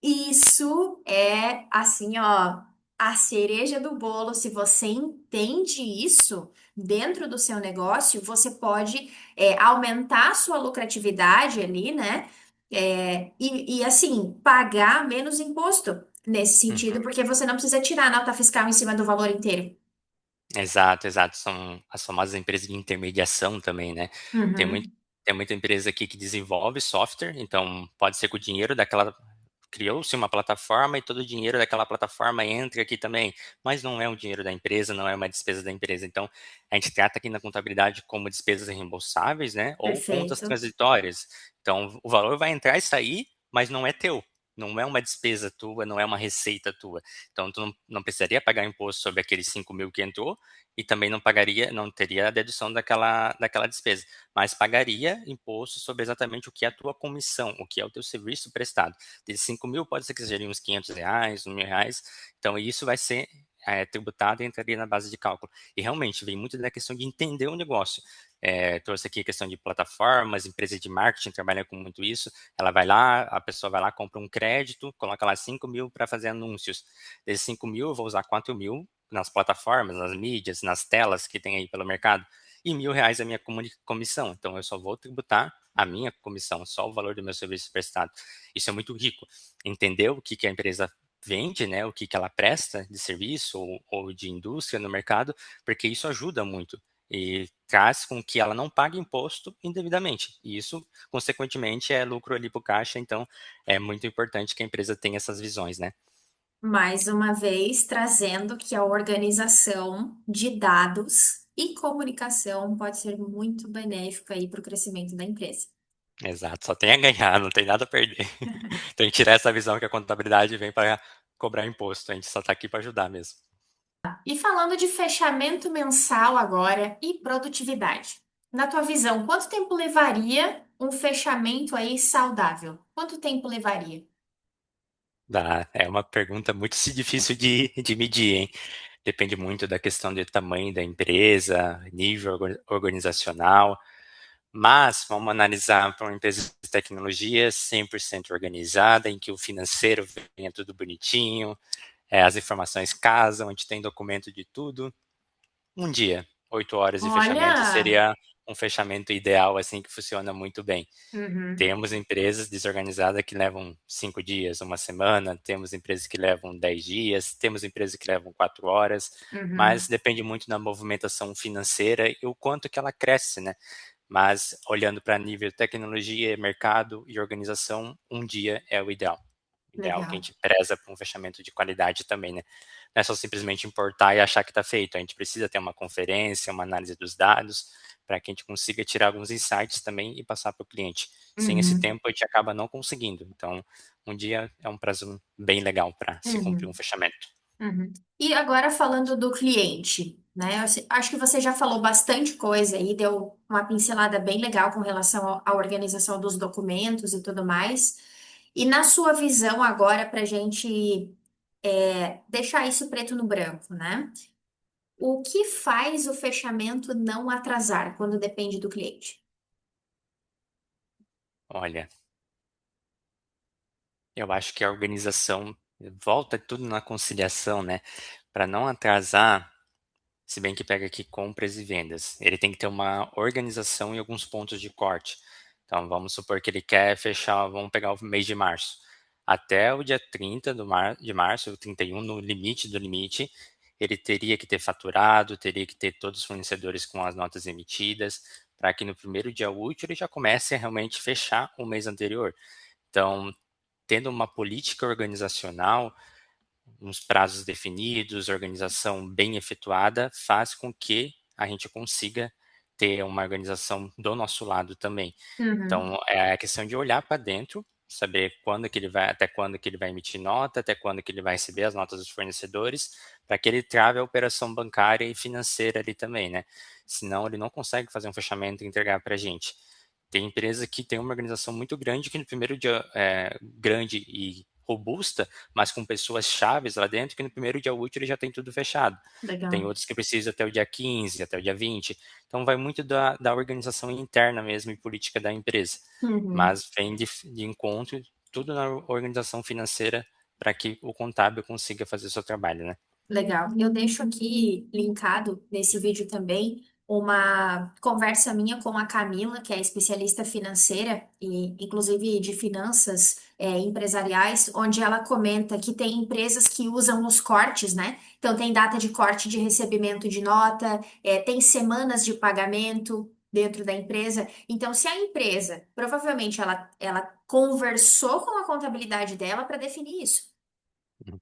Isso é assim, ó, a cereja do bolo. Se você entende isso dentro do seu negócio, você pode aumentar a sua lucratividade ali, né? E assim, pagar menos imposto nesse sentido, Uhum. porque você não precisa tirar a nota fiscal em cima do valor inteiro. Exato, exato. São as famosas empresas de intermediação também, né. Tem muito Uhum, tem muita empresa aqui que desenvolve software, então pode ser que o dinheiro daquela criou-se uma plataforma e todo o dinheiro daquela plataforma entra aqui também, mas não é um dinheiro da empresa, não é uma despesa da empresa. Então, a gente trata aqui na contabilidade como despesas reembolsáveis, né, ou contas perfeito. transitórias. Então, o valor vai entrar e sair, mas não é teu, não é uma despesa tua, não é uma receita tua. Então, tu não precisaria pagar imposto sobre aqueles 5.000 que entrou, e também não teria a dedução daquela despesa, mas pagaria imposto sobre exatamente o que é a tua comissão, o que é o teu serviço prestado. De 5.000 pode ser que sejam uns R$ 500, R$ 1.000, então isso vai ser tributado e entraria na base de cálculo. E realmente vem muito da questão de entender o negócio. Trouxe aqui a questão de plataformas, empresas de marketing trabalham com muito isso. Ela vai lá, a pessoa vai lá, compra um crédito, coloca lá 5.000 para fazer anúncios. Desses 5.000, eu vou usar 4.000 nas plataformas, nas mídias, nas telas que tem aí pelo mercado, e R$ 1.000 a minha comissão. Então, eu só vou tributar a minha comissão, só o valor do meu serviço prestado. Isso é muito rico. Entender o que a empresa vende, né, o que ela presta de serviço ou de indústria no mercado, porque isso ajuda muito e traz com que ela não pague imposto indevidamente. E isso, consequentemente, é lucro ali para o caixa. Então, é muito importante que a empresa tenha essas visões, né? Mais uma vez, trazendo que a organização de dados e comunicação pode ser muito benéfica aí para o crescimento da empresa. Exato, só tem a ganhar, não tem nada a perder. Tem que tirar essa visão que a contabilidade vem para cobrar imposto, a gente só está aqui para ajudar mesmo. E falando de fechamento mensal agora e produtividade. Na tua visão, quanto tempo levaria um fechamento aí saudável? Quanto tempo levaria? É uma pergunta muito difícil de medir, hein? Depende muito da questão do tamanho da empresa, nível organizacional, mas vamos analisar para uma empresa de tecnologia 100% organizada, em que o financeiro venha tudo bonitinho, as informações casam, a gente tem documento de tudo. Um dia, 8 horas de fechamento Olha, seria um fechamento ideal, assim, que funciona muito bem. uhum, Temos empresas desorganizadas que levam 5 dias, uma semana, temos empresas que levam 10 dias, temos empresas que levam 4 horas, mas uhum, depende muito da movimentação financeira e o quanto que ela cresce, né? Mas olhando para nível tecnologia, mercado e organização, um dia é o ideal. Ideal que a legal. gente preza para um fechamento de qualidade também, né? Não é só simplesmente importar e achar que está feito. A gente precisa ter uma conferência, uma análise dos dados, para que a gente consiga tirar alguns insights também e passar para o cliente. Sem esse Uhum, tempo, a gente acaba não conseguindo. Então, um dia é um prazo bem legal para se cumprir um uhum. fechamento. Uhum. E agora falando do cliente, né? Acho que você já falou bastante coisa aí, deu uma pincelada bem legal com relação à organização dos documentos e tudo mais. E na sua visão agora, para a gente deixar isso preto no branco, né? O que faz o fechamento não atrasar quando depende do cliente? Olha, eu acho que a organização volta tudo na conciliação, né? Para não atrasar. Se bem que pega aqui compras e vendas. Ele tem que ter uma organização em alguns pontos de corte. Então, vamos supor que ele quer fechar, vamos pegar o mês de março. Até o dia 30 de março, o 31 no limite do limite, ele teria que ter faturado, teria que ter todos os fornecedores com as notas emitidas, para que no primeiro dia útil ele já comece a realmente fechar o mês anterior. Então, tendo uma política organizacional, uns prazos definidos, organização bem efetuada, faz com que a gente consiga ter uma organização do nosso lado também. Uhum. Então, é a questão de olhar para dentro, saber quando que ele vai, até quando que ele vai emitir nota, até quando que ele vai receber as notas dos fornecedores, para que ele trave a operação bancária e financeira ali também, né? Senão ele não consegue fazer um fechamento e entregar para a gente. Tem empresa que tem uma organização muito grande, que no primeiro dia é grande e robusta, mas com pessoas chaves lá dentro, que no primeiro dia útil ele já tem tudo fechado. Tem Legal. outros que precisam até o dia 15, até o dia 20. Então vai muito da organização interna mesmo e política da empresa. Uhum. Mas vem de encontro tudo na organização financeira para que o contábil consiga fazer o seu trabalho, né? Legal. Eu deixo aqui linkado nesse vídeo também uma conversa minha com a Camila, que é especialista financeira e inclusive de finanças empresariais, onde ela comenta que tem empresas que usam os cortes, né? Então tem data de corte de recebimento de nota, tem semanas de pagamento dentro da empresa. Então, se a empresa, provavelmente ela conversou com a contabilidade dela para definir isso, Uhum.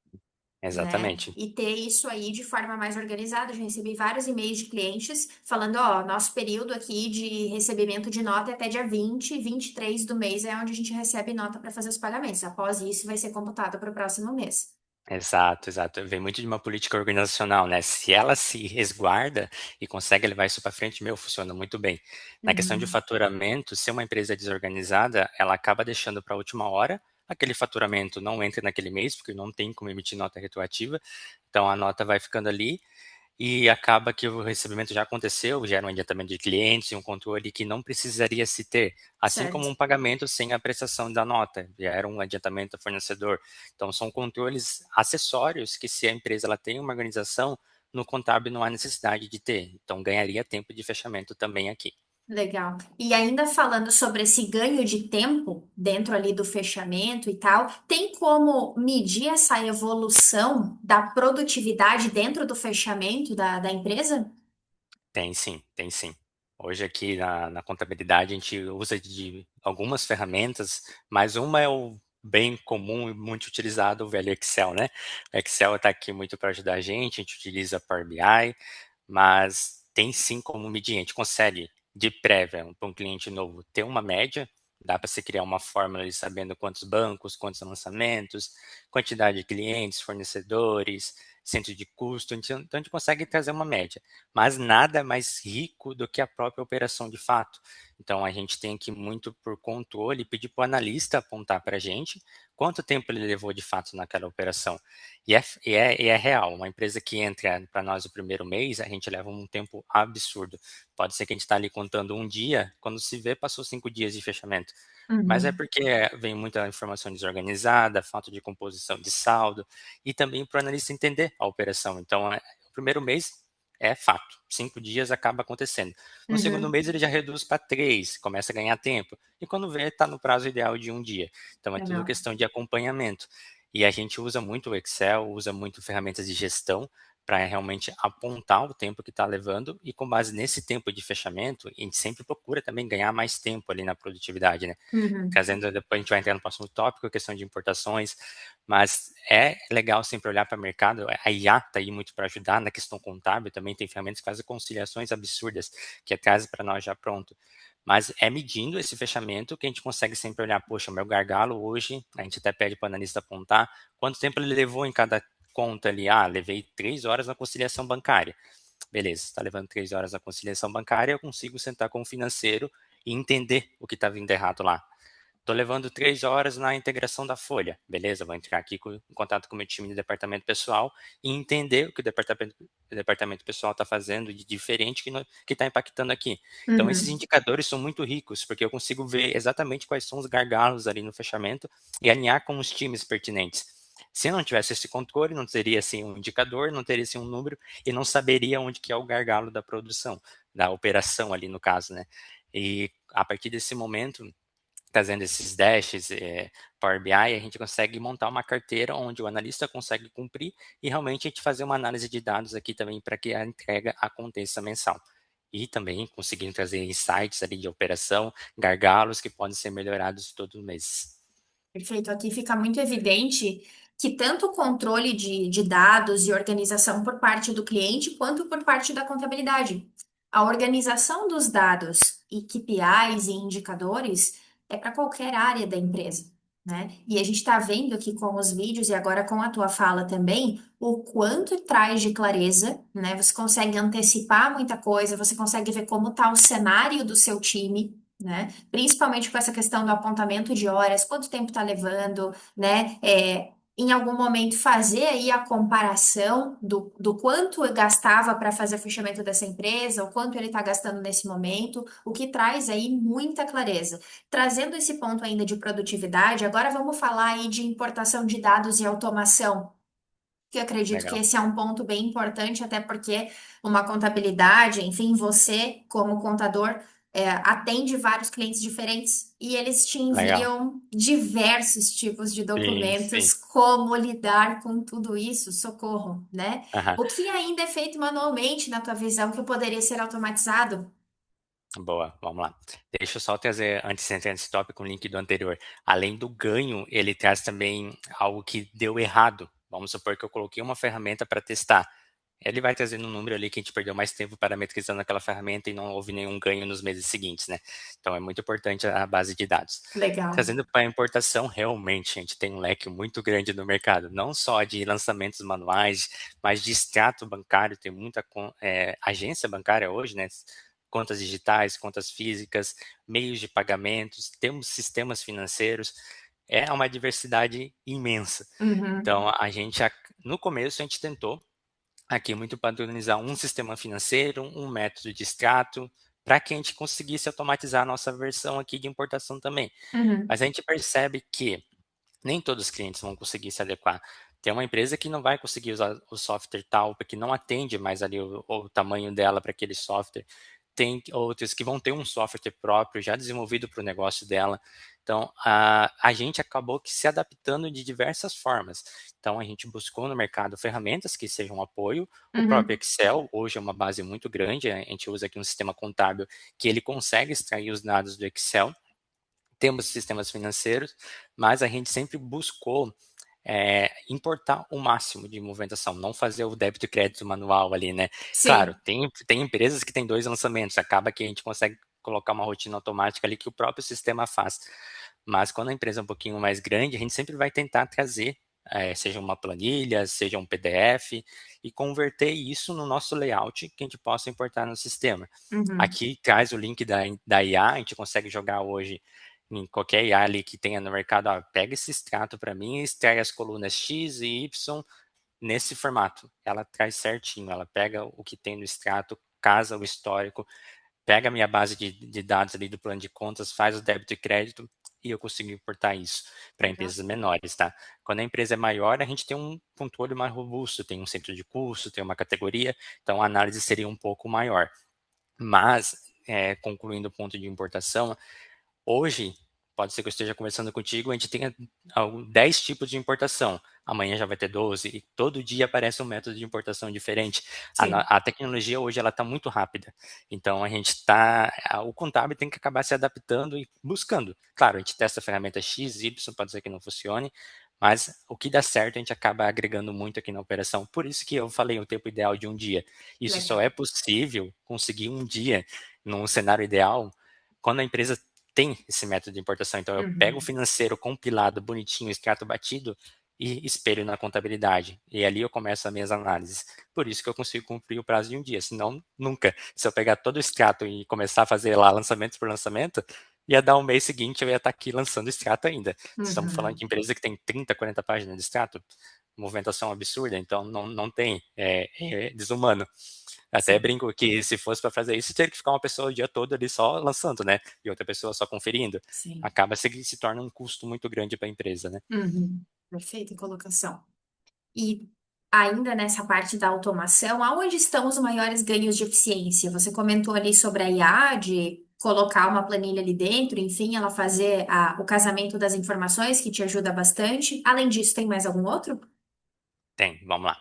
né? Exatamente. E ter isso aí de forma mais organizada. Eu já recebi vários e-mails de clientes falando, ó, nosso período aqui de recebimento de nota é até dia 20, 23 do mês é onde a gente recebe nota para fazer os pagamentos. Após isso, vai ser computado para o próximo mês. Exato, exato. Vem muito de uma política organizacional, né? Se ela se resguarda e consegue levar isso para frente, meu, funciona muito bem. Na questão de Uhum, faturamento, se uma empresa é desorganizada, ela acaba deixando para a última hora, aquele faturamento não entra naquele mês, porque não tem como emitir nota retroativa, então a nota vai ficando ali e acaba que o recebimento já aconteceu, gera um adiantamento de clientes e um controle que não precisaria se ter, assim como certo. um pagamento sem a prestação da nota, já era um adiantamento ao fornecedor. Então, são controles acessórios que, se a empresa ela tem uma organização, no contábil não há necessidade de ter. Então, ganharia tempo de fechamento também aqui. Legal. E ainda falando sobre esse ganho de tempo dentro ali do fechamento e tal, tem como medir essa evolução da produtividade dentro do fechamento da empresa? Tem sim, tem sim. Hoje aqui na contabilidade a gente usa de algumas ferramentas, mas uma é o bem comum e muito utilizado, o velho Excel, né? O Excel está aqui muito para ajudar a gente utiliza Power BI, mas tem sim como medir, a gente consegue de prévia para um cliente novo ter uma média, dá para você criar uma fórmula ali sabendo quantos bancos, quantos lançamentos, quantidade de clientes, fornecedores, centro de custo, então a gente consegue trazer uma média, mas nada mais rico do que a própria operação de fato. Então a gente tem que muito por controle pedir para o analista apontar para a gente quanto tempo ele levou de fato naquela operação. E é real, uma empresa que entra para nós o primeiro mês, a gente leva um tempo absurdo. Pode ser que a gente está ali contando um dia, quando se vê, passou 5 dias de fechamento. Mas é Uhum, porque vem muita informação desorganizada, falta de composição de saldo, e também para o analista entender a operação. Então, o primeiro mês é fato, 5 dias acaba acontecendo. No segundo uhum, mês ele já reduz para 3, começa a ganhar tempo, e quando vê, está no prazo ideal de um dia. Então, é tudo legal. questão de acompanhamento. E a gente usa muito o Excel, usa muito ferramentas de gestão para realmente apontar o tempo que está levando, e com base nesse tempo de fechamento, a gente sempre procura também ganhar mais tempo ali na produtividade, né? Uhum, Trazendo, depois a gente vai entrar no próximo tópico, a questão de importações, mas é legal sempre olhar para o mercado, a IA está aí muito para ajudar na questão contábil, também tem ferramentas que fazem conciliações absurdas, que trazem para nós já pronto, mas é medindo esse fechamento que a gente consegue sempre olhar, poxa, meu gargalo hoje, a gente até pede para o analista apontar, quanto tempo ele levou em cada conta ali, levei 3 horas na conciliação bancária, beleza, está levando 3 horas na conciliação bancária, eu consigo sentar com o financeiro e entender o que está vindo errado lá. Estou levando 3 horas na integração da folha. Beleza, vou entrar aqui em contato com o meu time de departamento pessoal e entender o que o departamento pessoal está fazendo de diferente que está impactando aqui. Então, esses uhum, indicadores são muito ricos, porque eu consigo ver exatamente quais são os gargalos ali no fechamento e alinhar com os times pertinentes. Se eu não tivesse esse controle, não teria assim um indicador, não teria assim um número e não saberia onde que é o gargalo da produção, da operação ali no caso, né? E a partir desse momento, trazendo esses dashes, Power BI, a gente consegue montar uma carteira onde o analista consegue cumprir e realmente a gente fazer uma análise de dados aqui também para que a entrega aconteça mensal. E também conseguindo trazer insights ali de operação, gargalos que podem ser melhorados todos os meses. perfeito. Aqui fica muito evidente que tanto o controle de dados e organização por parte do cliente, quanto por parte da contabilidade. A organização dos dados e KPIs e indicadores é para qualquer área da empresa, né? E a gente está vendo aqui com os vídeos e agora com a tua fala também o quanto traz de clareza, né? Você consegue antecipar muita coisa, você consegue ver como está o cenário do seu time, né? Principalmente com essa questão do apontamento de horas, quanto tempo está levando, né? Em algum momento fazer aí a comparação do quanto eu gastava para fazer o fechamento dessa empresa, o quanto ele está gastando nesse momento, o que traz aí muita clareza. Trazendo esse ponto ainda de produtividade, agora vamos falar aí de importação de dados e automação, que eu acredito que Legal. esse é um ponto bem importante, até porque uma contabilidade, enfim, você, como contador, atende vários clientes diferentes e eles te Legal. enviam diversos tipos de Sim, sim. documentos. Como lidar com tudo isso? Socorro, né? Aham. O que ainda é feito manualmente, na tua visão, que poderia ser automatizado? Boa, vamos lá. Deixa eu só trazer, antes de entrar nesse tópico, um link do anterior. Além do ganho, ele traz também algo que deu errado. Vamos supor que eu coloquei uma ferramenta para testar. Ele vai trazendo um número ali que a gente perdeu mais tempo parametrizando aquela ferramenta e não houve nenhum ganho nos meses seguintes, né? Então é muito importante a base de dados. Legal. Trazendo para a importação, realmente a gente tem um leque muito grande no mercado, não só de lançamentos manuais, mas de extrato bancário, tem muita agência bancária hoje, né? Contas digitais, contas físicas, meios de pagamentos, temos sistemas financeiros, é uma diversidade imensa. Uhum, Então, no começo, a gente tentou aqui muito padronizar um sistema financeiro, um método de extrato, para que a gente conseguisse automatizar a nossa versão aqui de importação também. uhum, Mas a gente percebe que nem todos os clientes vão conseguir se adequar. Tem uma empresa que não vai conseguir usar o software tal, porque não atende mais ali o tamanho dela para aquele software. Tem outras que vão ter um software próprio já desenvolvido para o negócio dela. Então, a gente acabou que se adaptando de diversas formas. Então, a gente buscou no mercado ferramentas que sejam um apoio. O próprio uhum, Excel, hoje é uma base muito grande. A gente usa aqui um sistema contábil que ele consegue extrair os dados do Excel. Temos sistemas financeiros, mas a gente sempre buscou importar o máximo de movimentação, não fazer o débito e crédito manual ali, né? Claro, sim. tem empresas que têm 2 lançamentos, acaba que a gente consegue colocar uma rotina automática ali que o próprio sistema faz. Mas quando a empresa é um pouquinho mais grande, a gente sempre vai tentar trazer, seja uma planilha, seja um PDF, e converter isso no nosso layout que a gente possa importar no sistema. Uhum, Aqui traz o link da IA, a gente consegue jogar hoje em qualquer IA ali que tenha no mercado, pega esse extrato para mim e extrai as colunas X e Y nesse formato. Ela traz certinho, ela pega o que tem no extrato, casa o histórico, pega a minha base de dados ali do plano de contas, faz o débito e crédito e eu consigo importar isso para legal. empresas menores, tá? Quando a empresa é maior, a gente tem um controle mais robusto, tem um centro de custo, tem uma categoria, então a análise seria um pouco maior. Mas, concluindo o ponto de importação, hoje, pode ser que eu esteja conversando contigo, a gente tenha 10 tipos de importação. Amanhã já vai ter 12 e todo dia aparece um método de importação diferente. Sim. A tecnologia hoje ela está muito rápida. Então o contábil tem que acabar se adaptando e buscando. Claro, a gente testa a ferramenta X, Y, pode ser que não funcione, mas o que dá certo a gente acaba agregando muito aqui na operação. Por isso que eu falei o tempo ideal de um dia. Isso só é Legal. possível conseguir um dia num cenário ideal quando a empresa tem esse método de importação. Então, eu pego o Uhum. financeiro compilado, bonitinho, extrato batido e espelho na contabilidade. E ali eu começo as minhas análises. Por isso que eu consigo cumprir o prazo de um dia. Senão, nunca. Se eu pegar todo o extrato e começar a fazer lá lançamento por lançamento, ia dar um mês seguinte, eu ia estar aqui lançando extrato ainda. Estamos falando de Uhum. empresa que tem 30, 40 páginas de extrato, movimentação absurda, então não tem, é desumano. Até Sim, brinco que se fosse para fazer isso, teria que ficar uma pessoa o dia todo ali só lançando, né? E outra pessoa só conferindo. sim. Acaba se torna um custo muito grande para a empresa, né? Uhum. Perfeita colocação. E ainda nessa parte da automação, aonde estão os maiores ganhos de eficiência? Você comentou ali sobre a IA, de colocar uma planilha ali dentro, enfim, ela fazer o casamento das informações, que te ajuda bastante. Além disso, tem mais algum outro? Tem, vamos lá.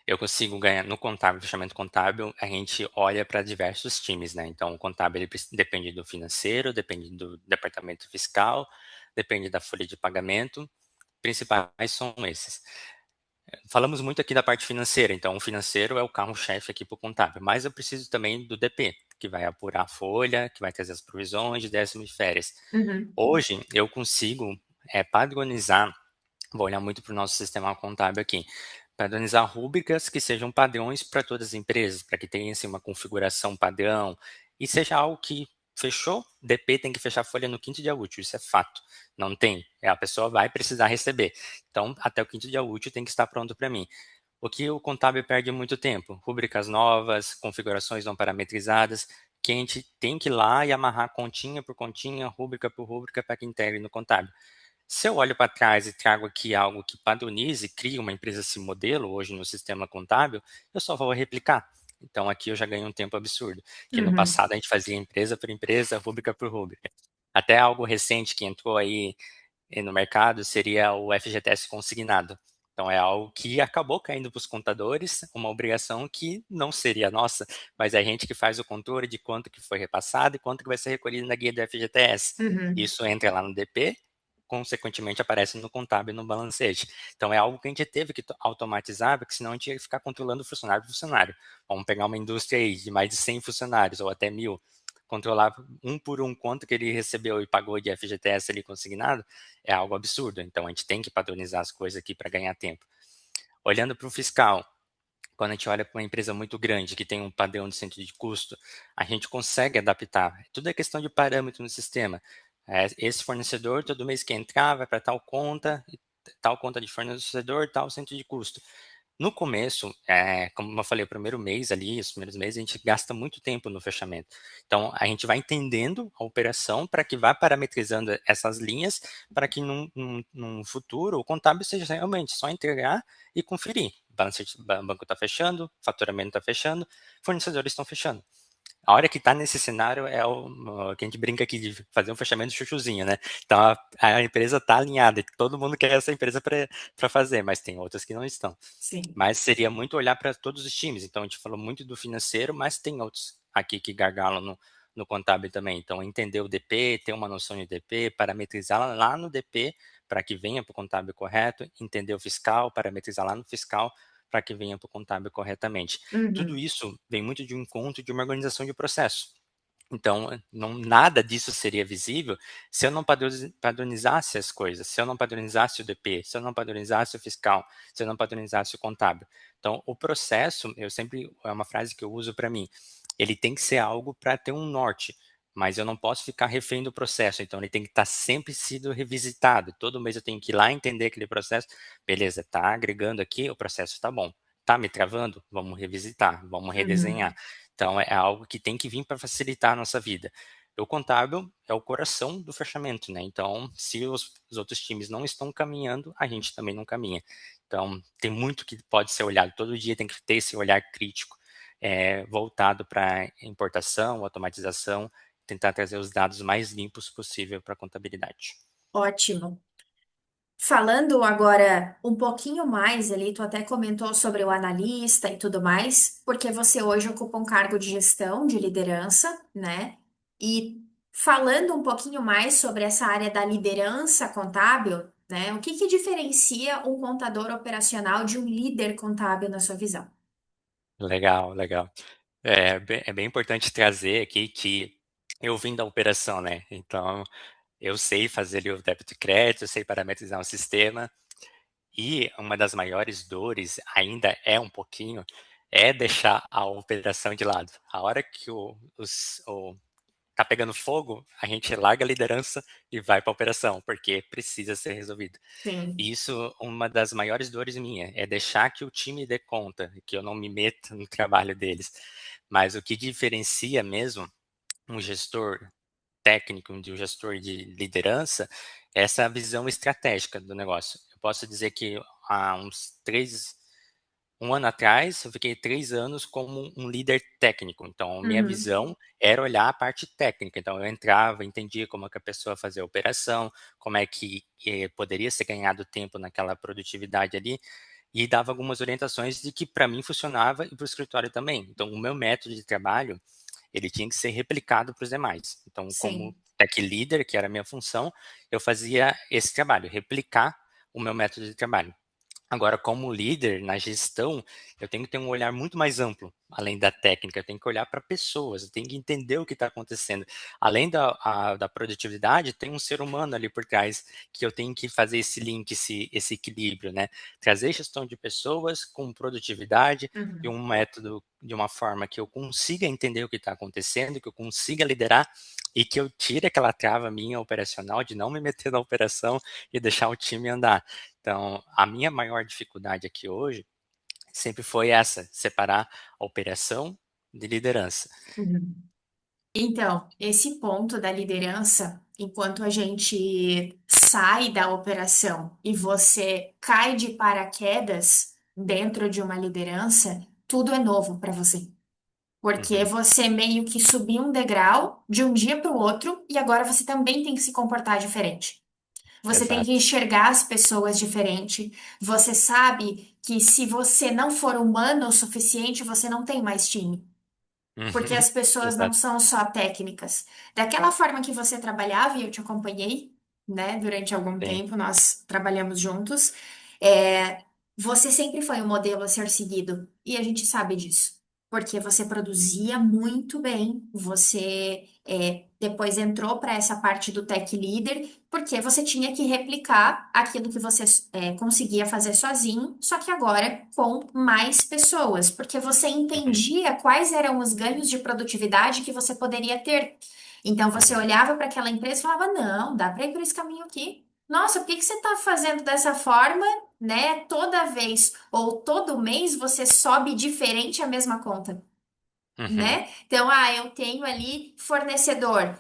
Eu consigo ganhar no contábil, fechamento contábil, a gente olha para diversos times, né? Então, o contábil ele depende do financeiro, depende do departamento fiscal, depende da folha de pagamento. Principais são esses. Falamos muito aqui da parte financeira, então o financeiro é o carro-chefe aqui para o contábil, mas eu preciso também do DP, que vai apurar a folha, que vai trazer as provisões de décimo e férias. Uhum, Hoje, eu consigo padronizar, vou olhar muito para o nosso sistema contábil aqui, padronizar rúbricas que sejam padrões para todas as empresas, para que tenha assim, uma configuração padrão e seja algo que fechou, DP tem que fechar a folha no quinto dia útil, isso é fato. Não tem, a pessoa vai precisar receber. Então, até o quinto dia útil tem que estar pronto para mim. O que o contábil perde muito tempo? Rúbricas novas, configurações não parametrizadas, que a gente tem que ir lá e amarrar continha por continha, rúbrica por rúbrica para que integre no contábil. Se eu olho para trás e trago aqui algo que padronize, cria uma empresa esse modelo hoje no sistema contábil, eu só vou replicar. Então aqui eu já ganho um tempo absurdo, que no uhum, passado a gente fazia empresa por empresa, rúbrica por rúbrica. Até algo recente que entrou aí no mercado seria o FGTS consignado. Então é algo que acabou caindo para os contadores, uma obrigação que não seria nossa, mas é a gente que faz o controle de quanto que foi repassado e quanto que vai ser recolhido na guia do FGTS. uhum, Isso entra lá no DP, consequentemente aparece no contábil e no balancete. Então é algo que a gente teve que automatizar, porque senão a gente ia ficar controlando funcionário por funcionário. Vamos pegar uma indústria aí de mais de 100 funcionários ou até 1.000, controlar um por um quanto que ele recebeu e pagou de FGTS ali consignado, é algo absurdo. Então a gente tem que padronizar as coisas aqui para ganhar tempo. Olhando para o fiscal, quando a gente olha para uma empresa muito grande que tem um padrão de centro de custo, a gente consegue adaptar. Tudo é questão de parâmetro no sistema. Esse fornecedor, todo mês que entrar, vai para tal conta de fornecedor, tal centro de custo. No começo, como eu falei, o primeiro mês ali, os primeiros meses, a gente gasta muito tempo no fechamento. Então, a gente vai entendendo a operação para que vá parametrizando essas linhas, para que num futuro o contábil seja realmente só entregar e conferir. O banco está fechando, faturamento está fechando, fornecedores estão fechando. A hora que está nesse cenário é o que a gente brinca aqui de fazer um fechamento chuchuzinho, né? Então a empresa está alinhada e todo mundo quer essa empresa para fazer, mas tem outras que não estão. sim. Mas seria muito olhar para todos os times. Então a gente falou muito do financeiro, mas tem outros aqui que gargalam no contábil também. Então entender o DP, ter uma noção de DP, parametrizar lá no DP para que venha para o contábil correto, entender o fiscal, parametrizar lá no fiscal para que venha para o contábil corretamente. Tudo Uhum, isso vem muito de um encontro de uma organização de processo. Então, não, nada disso seria visível se eu não padronizasse as coisas, se eu não padronizasse o DP, se eu não padronizasse o fiscal, se eu não padronizasse o contábil. Então, o processo, eu sempre, é uma frase que eu uso para mim, ele tem que ser algo para ter um norte, mas eu não posso ficar refém do processo, então ele tem que estar sempre sido revisitado. Todo mês eu tenho que ir lá entender aquele processo. Beleza, está agregando aqui, o processo está bom. Está me travando? Vamos revisitar, vamos redesenhar. uhum. Então, é algo que tem que vir para facilitar a nossa vida. O contábil é o coração do fechamento, né? Então, se os outros times não estão caminhando, a gente também não caminha. Então, tem muito que pode ser olhado. Todo dia tem que ter esse olhar crítico voltado para importação, automatização, tentar trazer os dados mais limpos possível para a contabilidade. Ótimo. Falando agora um pouquinho mais ali, tu até comentou sobre o analista e tudo mais, porque você hoje ocupa um cargo de gestão, de liderança, né? E falando um pouquinho mais sobre essa área da liderança contábil, né? O que que diferencia um contador operacional de um líder contábil na sua visão? Legal, legal. É bem importante trazer aqui que eu vim da operação, né? Então, eu sei fazer ali o débito e crédito, eu sei parametrizar um sistema, e uma das maiores dores ainda é um pouquinho, é deixar a operação de lado. A hora que tá pegando fogo, a gente larga a liderança e vai para a operação, porque precisa ser resolvido. E Sim. isso, uma das maiores dores minha, é deixar que o time dê conta, que eu não me meta no trabalho deles. Mas o que diferencia mesmo um gestor técnico, de um gestor de liderança, é essa visão estratégica do negócio. Eu posso dizer que há um ano atrás, eu fiquei 3 anos como um líder técnico. Então, minha Uhum. visão era olhar a parte técnica. Então, eu entrava, entendia como é que a pessoa fazia a operação, como é que poderia ser ganhado tempo naquela produtividade ali, e dava algumas orientações de que para mim funcionava e para o escritório também. Então, o meu método de trabalho ele tinha que ser replicado para os demais. Então, como Sim. tech leader, que era a minha função, eu fazia esse trabalho, replicar o meu método de trabalho. Agora, como líder, na gestão, eu tenho que ter um olhar muito mais amplo, além da técnica, eu tenho que olhar para pessoas, eu tenho que entender o que está acontecendo. Além da produtividade, tem um ser humano ali por trás, que eu tenho que fazer esse link, esse equilíbrio, né? Trazer gestão de pessoas com produtividade e Uhum. um método de uma forma que eu consiga entender o que está acontecendo, que eu consiga liderar e que eu tire aquela trava minha operacional de não me meter na operação e deixar o time andar. Então, a minha maior dificuldade aqui hoje sempre foi essa, separar a operação de liderança. Uhum. Então, esse ponto da liderança, enquanto a gente sai da operação e você cai de paraquedas dentro de uma liderança, tudo é novo para você. Porque Uhum, você meio que subiu um degrau de um dia para o outro e agora você também tem que se comportar diferente. Você tem que exato. enxergar as pessoas diferente. Você sabe que se você não for humano o suficiente, você não tem mais time. Porque Uhum, as pessoas não exato. são só técnicas. Daquela forma que você trabalhava, e eu te acompanhei, né, durante algum Sim. tempo, nós trabalhamos juntos, é, você sempre foi um modelo a ser seguido. E a gente sabe disso. Porque você produzia muito bem, você depois entrou para essa parte do tech leader, porque você tinha que replicar aquilo que você conseguia fazer sozinho, só que agora com mais pessoas, porque você Uhum, entendia quais eram os ganhos de produtividade que você poderia ter. Então você uhum, olhava para aquela empresa e falava: não, dá para ir por esse caminho aqui. Nossa, por que que você está fazendo dessa forma, né? Toda vez ou todo mês você sobe diferente a mesma conta, uhum, né? Então, eu tenho ali fornecedor.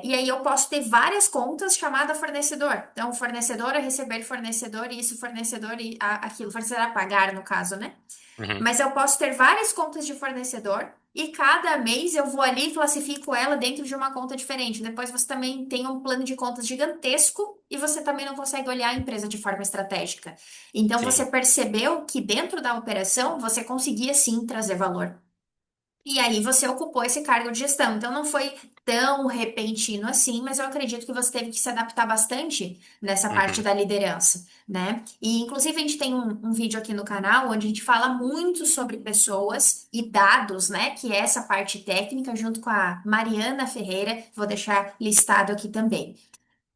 E aí eu posso ter várias contas chamada fornecedor. Então, fornecedor a receber fornecedor, isso, fornecedor e aquilo, fornecedor a pagar, no caso, né? uhum. Mas eu posso ter várias contas de fornecedor e cada mês eu vou ali e classifico ela dentro de uma conta diferente. Depois você também tem um plano de contas gigantesco e você também não consegue olhar a empresa de forma estratégica. Então, você Sim. percebeu que dentro da operação você conseguia sim trazer valor. E aí você ocupou esse cargo de gestão. Então não foi tão repentino assim, mas eu acredito que você teve que se adaptar bastante nessa parte Uhum, da liderança, né? E inclusive a gente tem um vídeo aqui no canal onde a gente fala muito sobre pessoas e dados, né? Que é essa parte técnica, junto com a Mariana Ferreira. Vou deixar listado aqui também.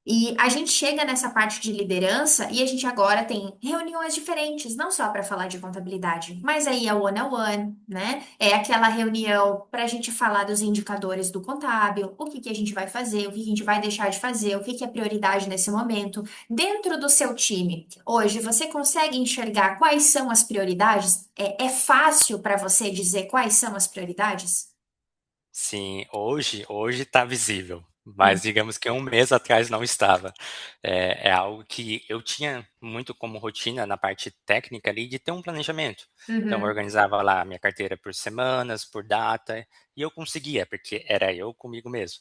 E a gente chega nessa parte de liderança e a gente agora tem reuniões diferentes, não só para falar de contabilidade, mas aí é one-on-one, né? É aquela reunião para a gente falar dos indicadores do contábil, o que que a gente vai fazer, o que que a gente vai deixar de fazer, o que que é prioridade nesse momento. Dentro do seu time, hoje você consegue enxergar quais são as prioridades? É fácil para você dizer quais são as prioridades? sim, hoje está visível, mas digamos que um mês atrás não estava. É algo que eu tinha muito como rotina na parte técnica ali de ter um planejamento. Então eu Uhum, organizava lá a minha carteira por semanas, por data, e eu conseguia, porque era eu comigo mesmo.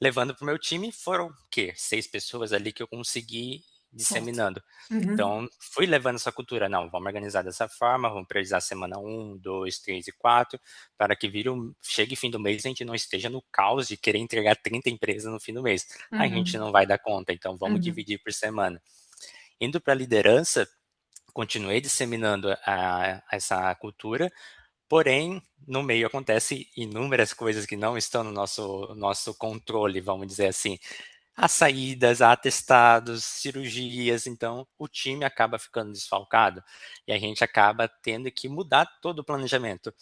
Levando para o meu time, foram o quê? 6 pessoas ali que eu consegui certo. disseminando. Uhum, Então, fui levando essa cultura, não, vamos organizar dessa forma, vamos priorizar semana um, 2, 3 e 4, para que chegue fim do mês e a gente não esteja no caos de querer entregar 30 empresas no fim do mês. A gente uhum, não vai dar conta, então vamos uhum. dividir por semana. Indo para a liderança, continuei disseminando essa cultura, porém, no meio acontece inúmeras coisas que não estão no nosso controle, vamos dizer assim. As saídas, atestados, cirurgias, então o time acaba ficando desfalcado e a gente acaba tendo que mudar todo o planejamento.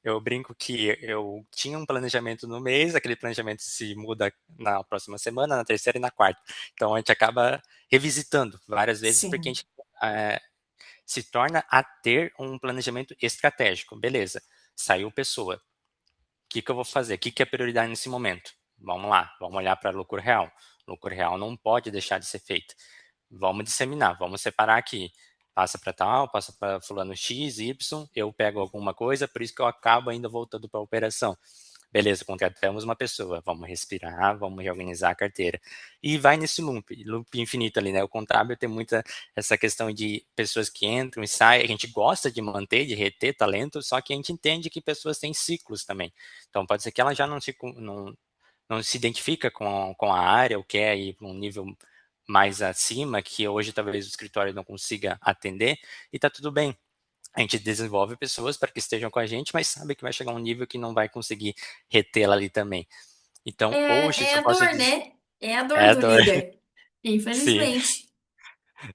Eu brinco que eu tinha um planejamento no mês, aquele planejamento se muda na próxima semana, na terceira e na quarta. Então a gente acaba revisitando várias vezes porque a Sim. gente se torna a ter um planejamento estratégico. Beleza, saiu pessoa. O que que eu vou fazer? O que que é prioridade nesse momento? Vamos lá, vamos olhar para a loucura real. Loucura real não pode deixar de ser feita. Vamos disseminar, vamos separar aqui. Passa para tal, passa para fulano X, Y, eu pego alguma coisa, por isso que eu acabo ainda voltando para a operação. Beleza, contratamos uma pessoa, vamos respirar, vamos reorganizar a carteira. E vai nesse loop infinito ali, né? O contábil tem muita essa questão de pessoas que entram e saem, a gente gosta de manter, de reter talento, só que a gente entende que pessoas têm ciclos também. Então pode ser que ela já não se identifica com a área, ou quer ir para um nível mais acima, que hoje talvez o escritório não consiga atender, e está tudo bem. A gente desenvolve pessoas para que estejam com a gente, mas sabe que vai chegar um nível que não vai conseguir retê-la ali também. Então, hoje, É, se é eu a posso dor, dizer, né? É a dor é a do dor, líder, sim. infelizmente.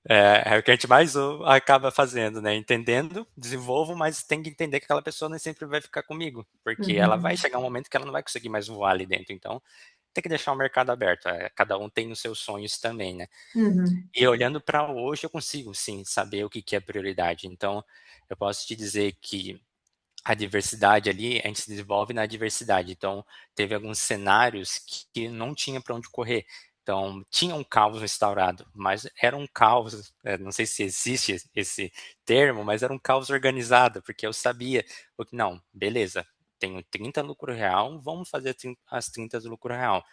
É o que a gente mais acaba fazendo, né? Entendendo, desenvolvo, mas tem que entender que aquela pessoa nem sempre vai ficar comigo, porque ela vai Uhum, chegar um momento que ela não vai conseguir mais voar ali dentro. Então, tem que deixar o mercado aberto. Cada um tem os seus sonhos também, né? uhum, E olhando para hoje, eu consigo, sim, saber o que que é prioridade. Então, eu posso te dizer que a diversidade ali, a gente se desenvolve na diversidade. Então, teve alguns cenários que não tinha para onde correr. Então, tinha um caos instaurado, mas era um caos, não sei se existe esse termo, mas era um caos organizado, porque eu sabia, não, beleza, tenho 30 lucro real, vamos fazer as 30 do lucro real.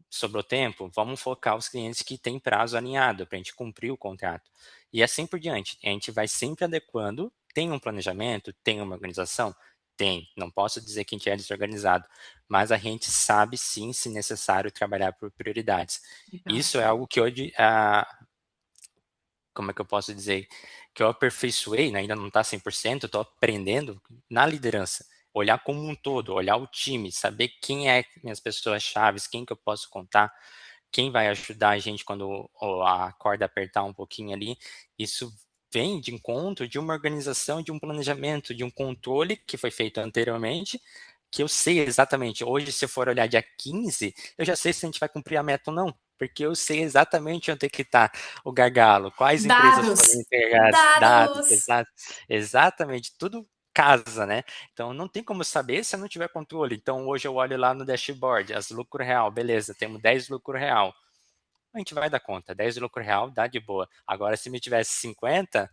Sobrou tempo? Vamos focar os clientes que têm prazo alinhado para a gente cumprir o contrato. E assim por diante. A gente vai sempre adequando. Tem um planejamento? Tem uma organização? Tem. Não posso dizer que a gente é desorganizado, mas a gente sabe sim, se necessário, trabalhar por prioridades. legal. Isso é algo que hoje, como é que eu posso dizer, que eu aperfeiçoei, né, ainda não está 100%, eu estou aprendendo na liderança. Olhar como um todo, olhar o time, saber quem é minhas pessoas chaves, quem que eu posso contar, quem vai ajudar a gente quando a corda apertar um pouquinho ali. Isso vem de encontro de uma organização, de um planejamento, de um controle que foi feito anteriormente, que eu sei exatamente. Hoje, se eu for olhar dia 15, eu já sei se a gente vai cumprir a meta ou não, porque eu sei exatamente onde é que está o gargalo, quais empresas foram Dados, empregadas, dados, dados. exatamente, tudo casa, né? Então não tem como saber se eu não tiver controle. Então hoje eu olho lá no dashboard, as lucro real, beleza, temos 10 lucro real. A gente vai dar conta, 10 de lucro real dá de boa. Agora se me tivesse 50,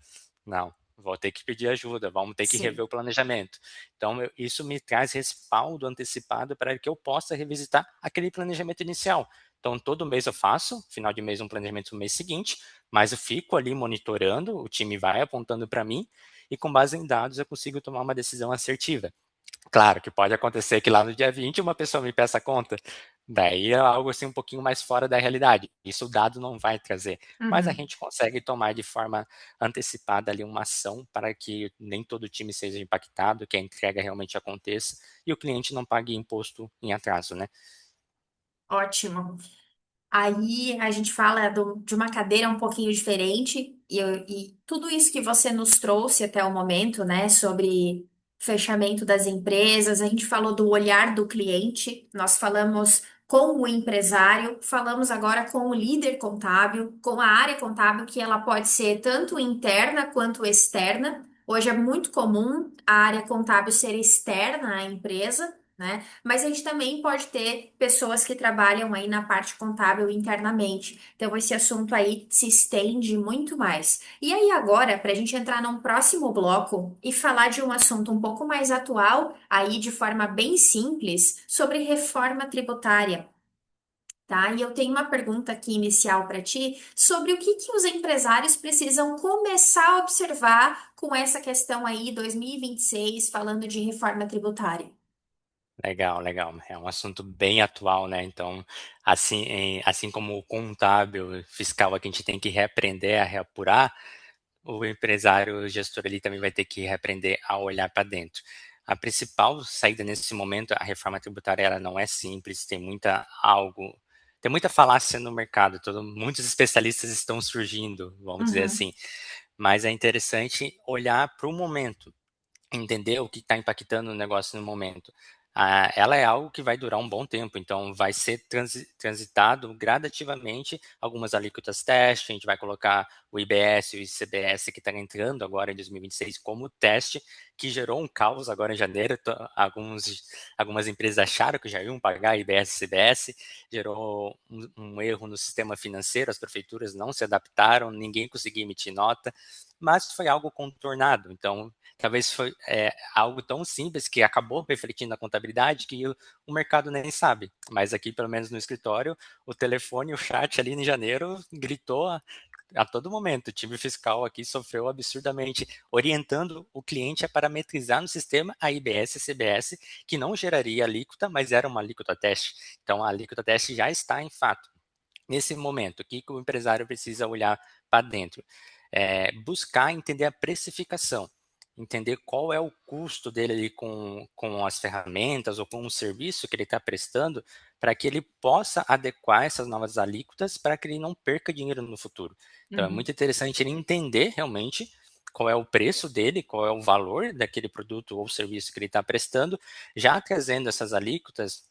não, vou ter que pedir ajuda, vamos ter que rever Sim. o planejamento. Então isso me traz respaldo antecipado para que eu possa revisitar aquele planejamento inicial. Então todo mês eu faço, final de mês um planejamento no mês seguinte, mas eu fico ali monitorando, o time vai apontando para mim e com base em dados eu consigo tomar uma decisão assertiva. Claro que pode acontecer que lá no dia 20 uma pessoa me peça conta. Daí é algo assim um pouquinho mais fora da realidade. Isso o dado não vai trazer. Mas a Uhum. gente consegue tomar de forma antecipada ali uma ação para que nem todo o time seja impactado, que a entrega realmente aconteça e o cliente não pague imposto em atraso, né? Ótimo. Aí a gente fala de uma cadeira um pouquinho diferente, e tudo isso que você nos trouxe até o momento, né, sobre fechamento das empresas, a gente falou do olhar do cliente, nós falamos com o empresário, falamos agora com o líder contábil, com a área contábil, que ela pode ser tanto interna quanto externa. Hoje é muito comum a área contábil ser externa à empresa, né? Mas a gente também pode ter pessoas que trabalham aí na parte contábil internamente. Então, esse assunto aí se estende muito mais. E aí, agora, para a gente entrar num próximo bloco e falar de um assunto um pouco mais atual, aí de forma bem simples, sobre reforma tributária. Tá? E eu tenho uma pergunta aqui inicial para ti sobre o que que os empresários precisam começar a observar com essa questão aí 2026, falando de reforma tributária. Legal, legal. É um assunto bem atual, né? Então, assim como o contábil fiscal aqui a gente tem que reaprender a reapurar, o empresário, o gestor ali também vai ter que reaprender a olhar para dentro. A principal saída nesse momento, a reforma tributária, ela não é simples, tem muita falácia no mercado, muitos especialistas estão surgindo, vamos dizer Uhum. assim, mas é interessante olhar para o momento, entender o que está impactando o negócio no momento. Ela é algo que vai durar um bom tempo, então vai ser transitado gradativamente algumas alíquotas teste, a gente vai colocar o IBS e o ICBS que está entrando agora em 2026 como teste, que gerou um caos agora em janeiro, algumas empresas acharam que já iam pagar IBS e ICBS, gerou um erro no sistema financeiro, as prefeituras não se adaptaram, ninguém conseguia emitir nota, mas foi algo contornado, então talvez foi algo tão simples que acabou refletindo na contabilidade que o mercado nem sabe. Mas aqui, pelo menos no escritório, o telefone, o chat ali em janeiro gritou a todo momento. O time fiscal aqui sofreu absurdamente, orientando o cliente a parametrizar no sistema a IBS e CBS, que não geraria alíquota, mas era uma alíquota teste. Então, a alíquota teste já está em fato. Nesse momento, o que que o empresário precisa olhar para dentro? Buscar entender a precificação, entender qual é o custo dele ali com as ferramentas ou com o serviço que ele está prestando, para que ele possa adequar essas novas alíquotas para que ele não perca dinheiro no futuro. Então é Uhum, muito interessante ele entender realmente qual é o preço dele, qual é o valor daquele produto ou serviço que ele está prestando, já trazendo essas alíquotas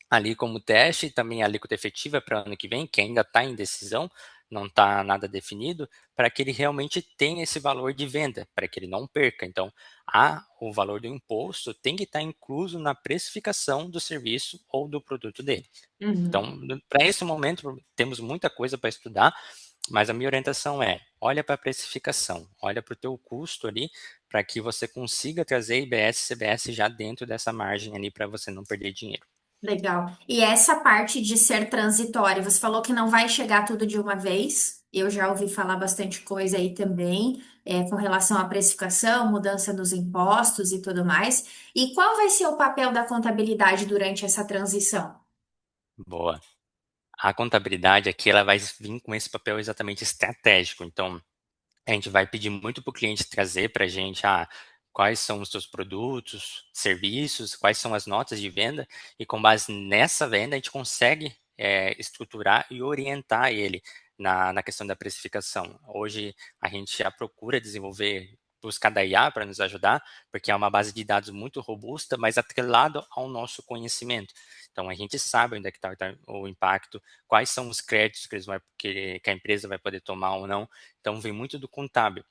ali como teste, e também a alíquota efetiva para ano que vem, que ainda está em decisão, não está nada definido, para que ele realmente tenha esse valor de venda, para que ele não perca. Então, o valor do imposto tem que estar incluso na precificação do serviço ou do produto dele. uhum. Então, para esse momento, temos muita coisa para estudar, mas a minha orientação é, olha para a precificação, olha para o teu custo ali, para que você consiga trazer IBS e CBS já dentro dessa margem ali, para você não perder dinheiro. Legal. E essa parte de ser transitório, você falou que não vai chegar tudo de uma vez. Eu já ouvi falar bastante coisa aí também, com relação à precificação, mudança nos impostos e tudo mais. E qual vai ser o papel da contabilidade durante essa transição? Boa. A contabilidade aqui, ela vai vir com esse papel exatamente estratégico. Então, a gente vai pedir muito para o cliente trazer para a gente, quais são os seus produtos, serviços, quais são as notas de venda, e com base nessa venda a gente consegue estruturar e orientar ele na questão da precificação. Hoje a gente já procura desenvolver, buscar da IA para nos ajudar, porque é uma base de dados muito robusta, mas atrelado ao nosso conhecimento. Então a gente sabe onde é que está o impacto, quais são os créditos que a empresa vai poder tomar ou não. Então vem muito do contábil.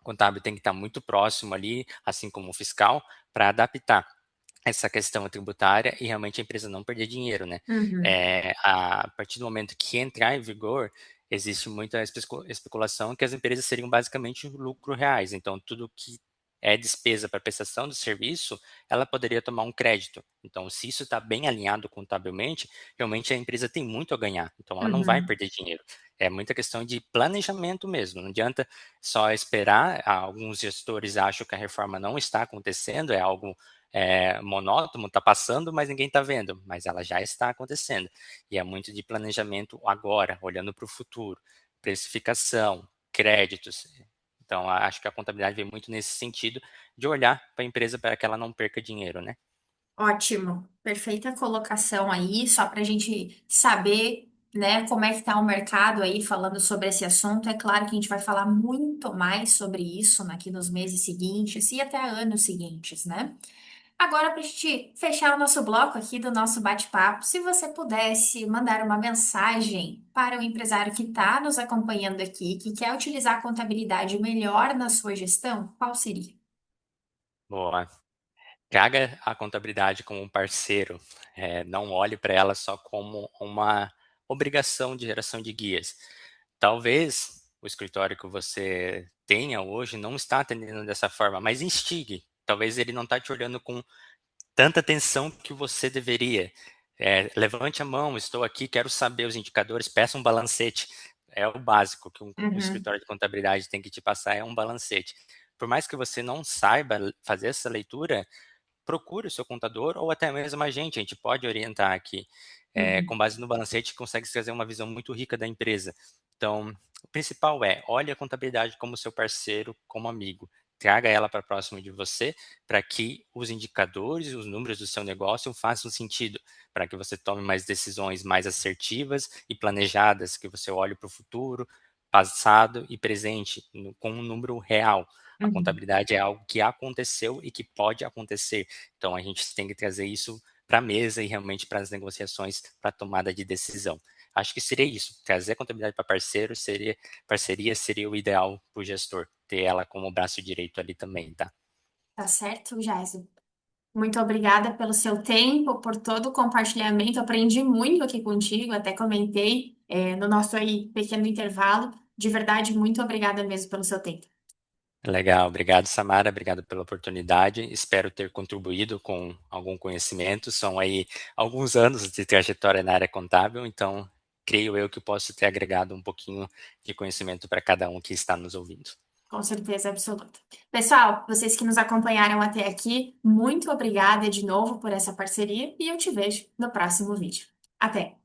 O contábil tem que estar muito próximo ali, assim como o fiscal, para adaptar essa questão tributária e realmente a empresa não perder dinheiro, né? Uhum, A partir do momento que entrar em vigor, existe muita especulação que as empresas seriam basicamente lucro reais. Então, tudo que é despesa para prestação do serviço, ela poderia tomar um crédito. Então, se isso está bem alinhado contabilmente, realmente a empresa tem muito a ganhar. Então, ela não vai uhum, perder dinheiro. É muita questão de planejamento mesmo. Não adianta só esperar. Alguns gestores acham que a reforma não está acontecendo, é algo monótono, está passando, mas ninguém está vendo, mas ela já está acontecendo. E é muito de planejamento agora, olhando para o futuro, precificação, créditos. Então, acho que a contabilidade vem muito nesse sentido de olhar para a empresa para que ela não perca dinheiro, né? ótimo. Perfeita colocação aí, só para a gente saber, né, como é que está o mercado aí falando sobre esse assunto. É claro que a gente vai falar muito mais sobre isso aqui nos meses seguintes e até anos seguintes, né? Agora, para a gente fechar o nosso bloco aqui do nosso bate-papo, se você pudesse mandar uma mensagem para o empresário que está nos acompanhando aqui, que quer utilizar a contabilidade melhor na sua gestão, qual seria? Boa. Traga a contabilidade como um parceiro, não olhe para ela só como uma obrigação de geração de guias. Talvez o escritório que você tenha hoje não está atendendo dessa forma, mas instigue. Talvez ele não está te olhando com tanta atenção que você deveria. Levante a mão, estou aqui, quero saber os indicadores, peça um balancete. É o básico que um Uhum, escritório de contabilidade tem que te passar, é um balancete. Por mais que você não saiba fazer essa leitura, procure o seu contador ou até mesmo a gente pode orientar aqui. Com uhum. base no balancete, consegue trazer uma visão muito rica da empresa. Então, o principal é, olhe a contabilidade como seu parceiro, como amigo. Traga ela para próximo de você, para que os indicadores e os números do seu negócio façam sentido, para que você tome mais decisões mais assertivas e planejadas, que você olhe para o futuro, passado e presente, com um número real. A Uhum. contabilidade é algo que aconteceu e que pode acontecer. Então a gente tem que trazer isso para a mesa e realmente para as negociações, para a tomada de decisão. Acho que seria isso. Trazer a contabilidade para parceria seria o ideal para o gestor, ter ela como braço direito ali também, tá? Tá certo, Jéssica? Muito obrigada pelo seu tempo, por todo o compartilhamento. Aprendi muito aqui contigo, até comentei, no nosso aí pequeno intervalo. De verdade, muito obrigada mesmo pelo seu tempo. Legal, obrigado Samara, obrigado pela oportunidade. Espero ter contribuído com algum conhecimento. São aí alguns anos de trajetória na área contábil, então creio eu que posso ter agregado um pouquinho de conhecimento para cada um que está nos ouvindo. Com certeza absoluta. Pessoal, vocês que nos acompanharam até aqui, muito obrigada de novo por essa parceria e eu te vejo no próximo vídeo. Até!